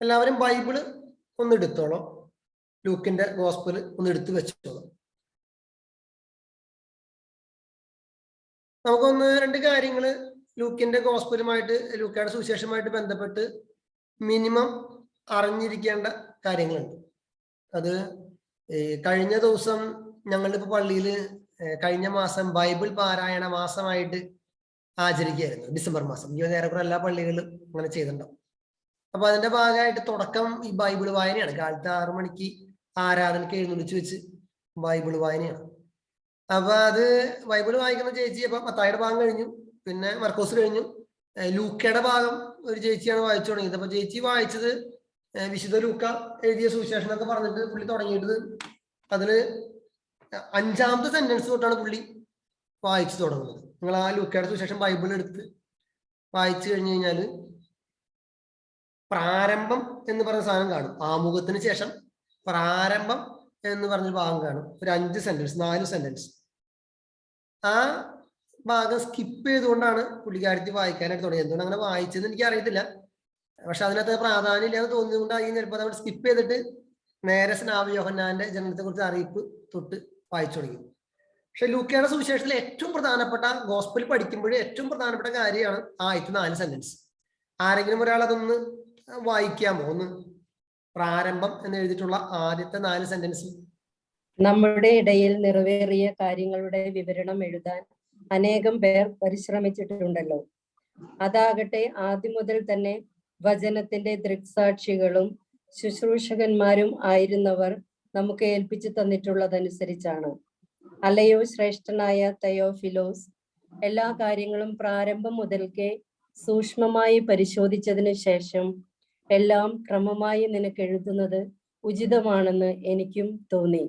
എല്ലാവരും ബൈബിള് ഒന്ന് എടുത്തോളൂ. ലൂക്കിന്റെ ഗോസ്പല് ഒന്ന് എടുത്തു വെച്ചോളൂ. നമുക്കൊന്ന് രണ്ട് കാര്യങ്ങള് ലൂക്കിന്റെ ഗോസ്പലുമായിട്ട്, ലൂക്കയുടെ സുവിശേഷമായിട്ട് ബന്ധപ്പെട്ട് മിനിമം അറിഞ്ഞിരിക്കേണ്ട കാര്യങ്ങളുണ്ട്. അത് കഴിഞ്ഞ ദിവസം ഞങ്ങളിപ്പോ പള്ളിയിൽ കഴിഞ്ഞ മാസം ബൈബിൾ പാരായണ മാസമായിട്ട് ആചരിക്കുകയായിരുന്നു. ഡിസംബർ മാസം നേരെക്കുറെ എല്ലാ പള്ളികളിലും അങ്ങനെ ചെയ്തിട്ടുണ്ടാവും. അപ്പൊ അതിന്റെ ഭാഗമായിട്ട് തുടക്കം ഈ ബൈബിൾ വായനയാണ്. കാലത്ത് 6 മണിക്ക് ആരാധനയ്ക്ക് എഴുന്നള്ളിച്ച് വെച്ച് ബൈബിൾ വായനയാണ്. അപ്പൊ അത് ബൈബിൾ വായിക്കുന്ന ചേച്ചി അപ്പൊ മത്തായിയുടെ ഭാഗം കഴിഞ്ഞു, പിന്നെ മർക്കോസ് കഴിഞ്ഞു, ലൂക്കയുടെ ഭാഗം ഒരു ചേച്ചിയാണ് വായിച്ചു തുടങ്ങിയത്. അപ്പൊ ചേച്ചി വായിച്ചത് വിശുദ്ധ ലൂക്ക എഴുതിയ സുവിശേഷം എന്നൊക്കെ പറഞ്ഞിട്ട് പുള്ളി തുടങ്ങിയിട്ട് അതില് 5ാമത്തെ സെന്റൻസ് തൊട്ടാണ് പുള്ളി വായിച്ചു തുടങ്ങുന്നത്. നിങ്ങൾ ആ ലൂക്കയുടെ സുവിശേഷം ബൈബിൾ എടുത്ത് വായിച്ചു കഴിഞ്ഞു കഴിഞ്ഞാല് പ്രാരംഭം എന്ന് പറഞ്ഞ സാധനം കാണും. ആമുഖത്തിന് ശേഷം പ്രാരംഭം എന്ന് പറഞ്ഞൊരു ഭാഗം കാണും. ഒരു 5 സെന്റൻസ് 4 സെന്റൻസ്. ആ ഭാഗം സ്കിപ്പ് ചെയ്തുകൊണ്ടാണ് പുള്ളിക്കാരത്തി വായിക്കാനായിട്ട് തുടങ്ങിയത്. എന്തുകൊണ്ട് അങ്ങനെ വായിച്ചതെന്ന് എനിക്ക് അറിയത്തില്ല. പക്ഷെ അതിനകത്ത് പ്രാധാന്യം ഇല്ലാന്ന് തോന്നിയതുകൊണ്ടായി ചിലപ്പോൾ നമ്മൾ സ്കിപ്പ് ചെയ്തിട്ട് നേരെ സ്നാപക യോഹന്നാന്റെ ജനനത്തെ കുറിച്ച് അറിയിപ്പ് തൊട്ട് വായിച്ചു തുടങ്ങി. പക്ഷെ ലൂക്കയുടെ സുവിശേഷത്തിലെ ഏറ്റവും പ്രധാനപ്പെട്ട ഗോസ്പൽ പഠിക്കുമ്പോഴേ ഏറ്റവും പ്രധാനപ്പെട്ട കാര്യമാണ് ആദ്യത്തെ 4 സെന്റൻസ്. ആരെങ്കിലും ഒരാൾ അതൊന്ന് വായിക്കാമോ? ഒന്ന് പ്രാരംഭം എന്ന് എഴുതിയിട്ടുള്ള ആദ്യത്തെ 4 സെന്റൻസ്. നമ്മുടെ ഇടയിൽ നിറവേറിയ കാര്യങ്ങളുടെ വിവരണം എഴുതാൻ അനേകം പേർ പരിശ്രമിച്ചിട്ടുണ്ടല്ലോ. അതാകട്ടെ ആദ്യം മുതൽ തന്നെ വചനത്തിന്റെ ദൃക്സാക്ഷികളും ശുശ്രൂഷകന്മാരും ആയിരുന്നവർ നമുക്ക് ഏൽപ്പിച്ചു തന്നിട്ടുള്ളതനുസരിച്ചാണ്. അല്ലയോ ശ്രേഷ്ഠനായ തയോഫിലോസ്, എല്ലാ കാര്യങ്ങളും പ്രാരംഭം മുതൽക്കേ സൂക്ഷ്മമായി പരിശോധിച്ചതിന് ശേഷം എല്ലാം ക്രമമായി നിനക്ക് എഴുതുന്നത് ഉചിതമാണെന്ന് എനിക്കും തോന്നി.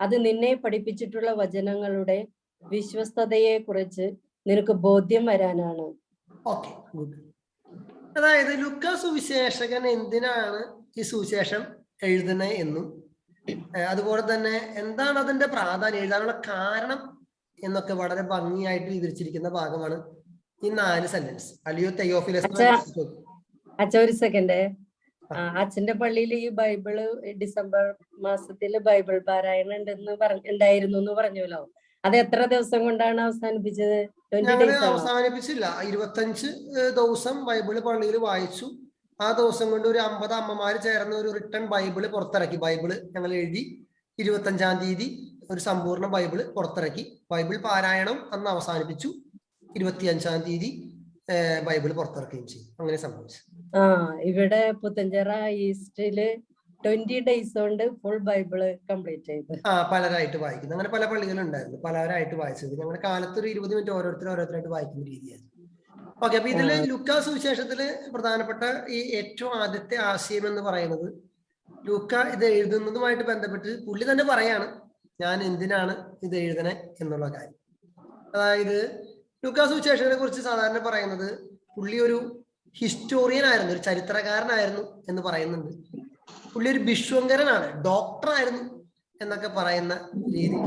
അത് നിന്നെ പഠിപ്പിച്ചിട്ടുള്ള വചനങ്ങളുടെ വിശ്വസ്തതയെ കുറിച്ച് നിനക്ക് ബോധ്യം വരാനാണ്. ഓക്കെ, അതായത് ലൂക്കാ സുവിശേഷകൻ എന്തിനാണ് ഈ സുവിശേഷം എഴുതുന്നത് എന്നും അതുപോലെ തന്നെ എന്താണ് അതിന്റെ പ്രാധാന്യം, എഴുതാനുള്ള കാരണം എന്നൊക്കെ വളരെ ഭംഗിയായിട്ട് വിവരിച്ചിരിക്കുന്ന ഭാഗമാണ് ഈ 4 സെന്റൻസ്. അല്ലയോ തെയോഫിലസ്. ഒരു സെക്കൻഡ്. അച്ഛന്റെ പള്ളിയിൽ ഈ ബൈബിള് ഡിസംബർ മാസത്തില് ബൈബിൾ പാരായണം ഉണ്ടായിരുന്നു എന്ന് പറഞ്ഞല്ലോ. അത് എത്ര ദിവസം കൊണ്ടാണ് അവസാനിപ്പിച്ചത്? ഞങ്ങള് അവസാനിപ്പിച്ചില്ല. 25 ദിവസം ബൈബിള് പള്ളിയിൽ വായിച്ചു. ആ ദിവസം കൊണ്ട് ഒരു 50 അമ്മമാര് ചേർന്ന് ഒരു റിട്ടൺ ബൈബിള് പുറത്തിറക്കി. ബൈബിള് ഞങ്ങൾ എഴുതി 25-ാം തീയതി ഒരു സമ്പൂർണ്ണ ബൈബിള് പുറത്തിറക്കി. ബൈബിൾ പാരായണം അന്ന് അവസാനിപ്പിച്ചു. 25-ാം തീയതി ബൈബിള് പുറത്തിറക്കുകയും ചെയ്യും. അങ്ങനെ സംഭവിച്ചു. ഇവിടെ പുത്തഞ്ചിറ ഈസ്റ്റില് 20 days കൊണ്ട് ഫുൾ ബൈബിള് കംപ്ലീറ്റ് ചെയ്തു. പലരായിട്ട് വായിക്കുന്നു. അങ്ങനെ പല പള്ളികളും ഉണ്ടായിരുന്നു, പലരായിട്ട് വായിച്ചത്. ഞങ്ങളുടെ കാലത്ത് ഒരു 20 മിനിറ്റ് ഓരോരുത്തരായിട്ട് വായിക്കുന്ന രീതിയായിരുന്നു. ഓക്കെ, അപ്പൊ ഇതില് ലൂക്കാ സുവിശേഷത്തില് പ്രധാനപ്പെട്ട ഈ ഏറ്റവും ആദ്യത്തെ ആശയം എന്ന് പറയുന്നത്, ലൂക്ക ഇത് എഴുതുന്നതുമായിട്ട് ബന്ധപ്പെട്ട് പുള്ളി തന്നെ പറയാണ് ഞാൻ എന്തിനാണ് ഇത് എഴുതണേ എന്നുള്ള കാര്യം. അതായത് ലൂക്കാ സുവിശേഷത്തിനെ കുറിച്ച് സാധാരണ പറയുന്നത് പുള്ളി ഒരു ഹിസ്റ്റോറിയൻ ആയിരുന്നു, ഒരു ചരിത്രകാരനായിരുന്നു എന്ന് പറയുന്നുണ്ട്. പുള്ളി ഒരു ഭിക്ഷുങ്കരനാണ്, ഡോക്ടറായിരുന്നു എന്നൊക്കെ പറയുന്ന രീതി.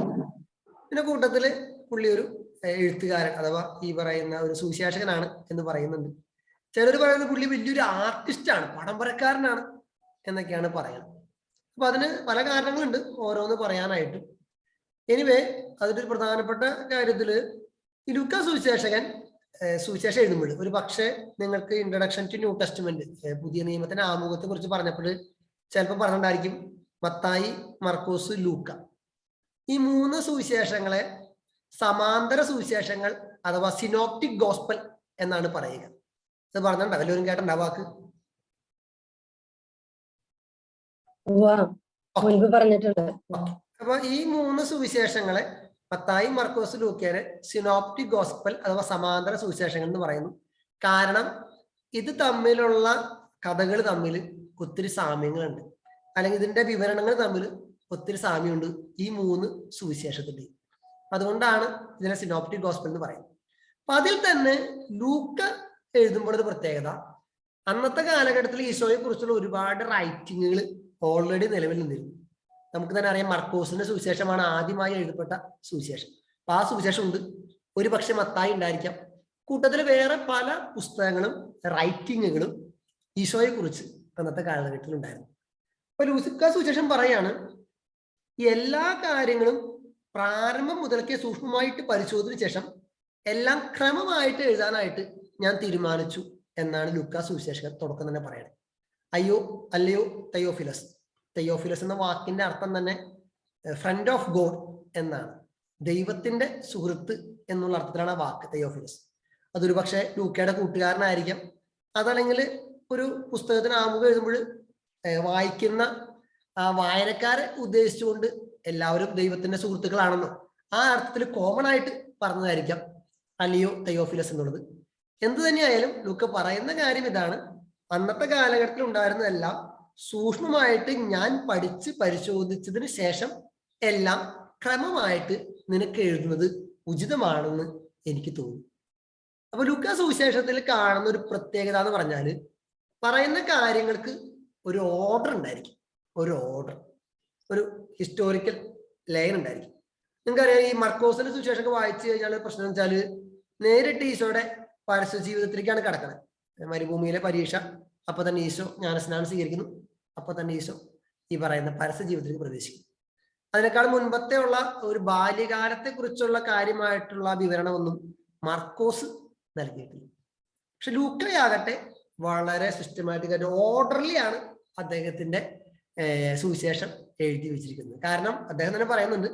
പിന്നെ കൂട്ടത്തില് പുള്ളി ഒരു എഴുത്തുകാരൻ അഥവാ ഈ പറയുന്ന ഒരു സുവിശേഷകനാണ് എന്ന് പറയുന്നുണ്ട്. ചിലർ പറയുന്നത് പുള്ളി വലിയൊരു ആർട്ടിസ്റ്റാണ്, പടം വരക്കാരനാണ് എന്നൊക്കെയാണ് പറയുന്നത്. അപ്പൊ അതിന് പല കാരണങ്ങളുണ്ട് ഓരോന്ന് പറയാനായിട്ട്. എനിവേ, അതിലൊരു പ്രധാനപ്പെട്ട കാര്യത്തില് ഈ ലൂക്കാ സുവിശേഷകൻ സുവിശേഷം എഴുതുമ്പോൾ ഒരു പക്ഷേ നിങ്ങൾക്ക് ഇൻട്രൊഡക്ഷൻ ടു ന്യൂ ടെസ്റ്റ്മെന്റ്, പുതിയ നിയമത്തിന്റെ ആമുഖത്തെ കുറിച്ച് പറഞ്ഞപ്പോൾ ചിലപ്പോൾ പറഞ്ഞിട്ടുണ്ടായിരിക്കും മത്തായി, മർക്കോസ്, ലൂക്ക. ഈ 3 സുവിശേഷങ്ങളെ സമാന്തര സുവിശേഷങ്ങൾ അഥവാ സിനോപ്റ്റിക് ഗോസ്പൽ എന്നാണ് പറയുക. ഇത് പറഞ്ഞിട്ടുണ്ടോ? വല്ലവരും കേട്ടിട്ടുണ്ടോ വാക്ക്? അപ്പൊ ഈ 3 സുവിശേഷങ്ങളെ മത്തായി, മർക്കോസ്, ലൂക്കയെ സിനോപ്റ്റിക് ഗോസ്പൽ അഥവാ സമാന്തര സുവിശേഷങ്ങൾ എന്ന് പറയുന്നു. കാരണം ഇത് തമ്മിലുള്ള കഥകൾ തമ്മിൽ ഒത്തിരി സാമ്യങ്ങളുണ്ട്, അല്ലെങ്കിൽ ഇതിന്റെ വിവരണങ്ങൾ തമ്മിൽ ഒത്തിരി സാമ്യമുണ്ട് ഈ 3 സുവിശേഷത്തിന്റെ. അതുകൊണ്ടാണ് ഇതിനെ സിനോപ്റ്റിക് ഗോസ്പൽ എന്ന് പറയുന്നത്. അപ്പൊ അതിൽ തന്നെ ലൂക്ക എഴുതുമ്പോൾ ഒരു പ്രത്യേകത, അന്നത്തെ കാലഘട്ടത്തിൽ ഈശോയെ കുറിച്ചുള്ള ഒരുപാട് റൈറ്റിങ്ങുകൾ ഓൾറെഡി നിലവിൽ നിന്നിരുന്നു. നമുക്ക് തന്നെ അറിയാം, മർക്കോസിന്റെ സുവിശേഷമാണ് ആദ്യമായി എഴുതപ്പെട്ട സുവിശേഷം. അപ്പൊ ആ സുവിശേഷം ഉണ്ട്. ഒരു പക്ഷെ മത്തായി ഉണ്ടായിരിക്കാം. കൂട്ടത്തിൽ വേറെ പല പുസ്തകങ്ങളും റൈറ്റിങ്ങുകളും ഈശോയെ കുറിച്ച് അന്നത്തെ കാലഘട്ടത്തിൽ ഉണ്ടായിരുന്നു. അപ്പൊ ലൂക്കാ സുവിശേഷം പറയാണ്, എല്ലാ കാര്യങ്ങളും പ്രാരംഭം മുതൽക്കേ സൂക്ഷ്മമായിട്ട് പരിശോധിച്ച ശേഷം എല്ലാം ക്രമമായിട്ട് എഴുതാനായിട്ട് ഞാൻ തീരുമാനിച്ചു എന്നാണ് ലൂക്കാ സുവിശേഷകൻ തുടക്കം തന്നെ പറയുന്നത്. അല്ലയോ തെയോഫിലസ്. തെയോഫിലസ് എന്ന വാക്കിന്റെ അർത്ഥം തന്നെ ഫ്രണ്ട് ഓഫ് ഗോഡ് എന്നാണ്. ദൈവത്തിന്റെ സുഹൃത്ത് എന്നുള്ള അർത്ഥത്തിലാണ് ആ വാക്ക് തെയോഫിലസ്. അതൊരു പക്ഷേ ലൂക്കയുടെ കൂട്ടുകാരനായിരിക്കാം, അതല്ലെങ്കിൽ ഒരു പുസ്തകത്തിന് ആമുഖം എഴുതുമ്പോൾ വായിക്കുന്ന വായനക്കാരെ ഉദ്ദേശിച്ചുകൊണ്ട് എല്ലാവരും ദൈവത്തിന്റെ സുഹൃത്തുക്കളാണെന്നോ ആ അർത്ഥത്തിൽ കോമൺ ആയിട്ട് പറഞ്ഞതായിരിക്കാം അല്ലയോ തെയോഫിലസ് എന്നുള്ളത്. എന്തു തന്നെയായാലും ലൂക്ക പറയുന്ന കാര്യം ഇതാണ്, അന്നത്തെ കാലഘട്ടത്തിൽ ഉണ്ടായിരുന്നതെല്ലാം സൂക്ഷ്മമായിട്ട് ഞാൻ പഠിച്ച് പരിശോധിച്ചതിന് ശേഷം എല്ലാം ക്രമമായിട്ട് നിനക്ക് എഴുതുന്നത് ഉചിതമാണെന്ന് എനിക്ക് തോന്നി. അപ്പൊ ലൂക്കാ സുവിശേഷത്തിൽ കാണുന്ന ഒരു പ്രത്യേകത എന്ന് പറഞ്ഞാല് പറയുന്ന കാര്യങ്ങൾക്ക് ഒരു ഓർഡർ ഉണ്ടായിരിക്കും. ഒരു ഹിസ്റ്റോറിക്കൽ ലൈൻ ഉണ്ടായിരിക്കും. നിങ്ങൾക്കറിയാം, ഈ മർക്കോസിന്റെ സുവിശേഷമൊക്കെ വായിച്ചു കഴിഞ്ഞാൽ പ്രശ്നം വെച്ചാല് നേരിട്ട് ഈശോയുടെ പരസ്യ ജീവിതത്തിലേക്കാണ് കിടക്കുന്നത്. മരുഭൂമിയിലെ പരീക്ഷ, അപ്പൊ തന്നെ ഈശോ ജ്ഞാനസ്നാനം സ്വീകരിക്കുന്നു, അപ്പൊ തന്നെ ഈശോ ഈ പറയുന്ന പരസ്യ ജീവിതത്തിലേക്ക് പ്രവേശിക്കും. അതിനേക്കാൾ മുൻപത്തെ ഉള്ള ഒരു ബാല്യകാലത്തെ കുറിച്ചുള്ള കാര്യമായിട്ടുള്ള വിവരണമൊന്നും മർക്കോസ് നൽകിയിട്ടില്ല. പക്ഷെ ലൂക്കയാകട്ടെ വളരെ സിസ്റ്റമാറ്റിക് ഓർഡർലിയാണ് അദ്ദേഹത്തിന്റെ സുവിശേഷം എഴുതി വെച്ചിരിക്കുന്നത്. കാരണം അദ്ദേഹം തന്നെ പറയുന്നുണ്ട്,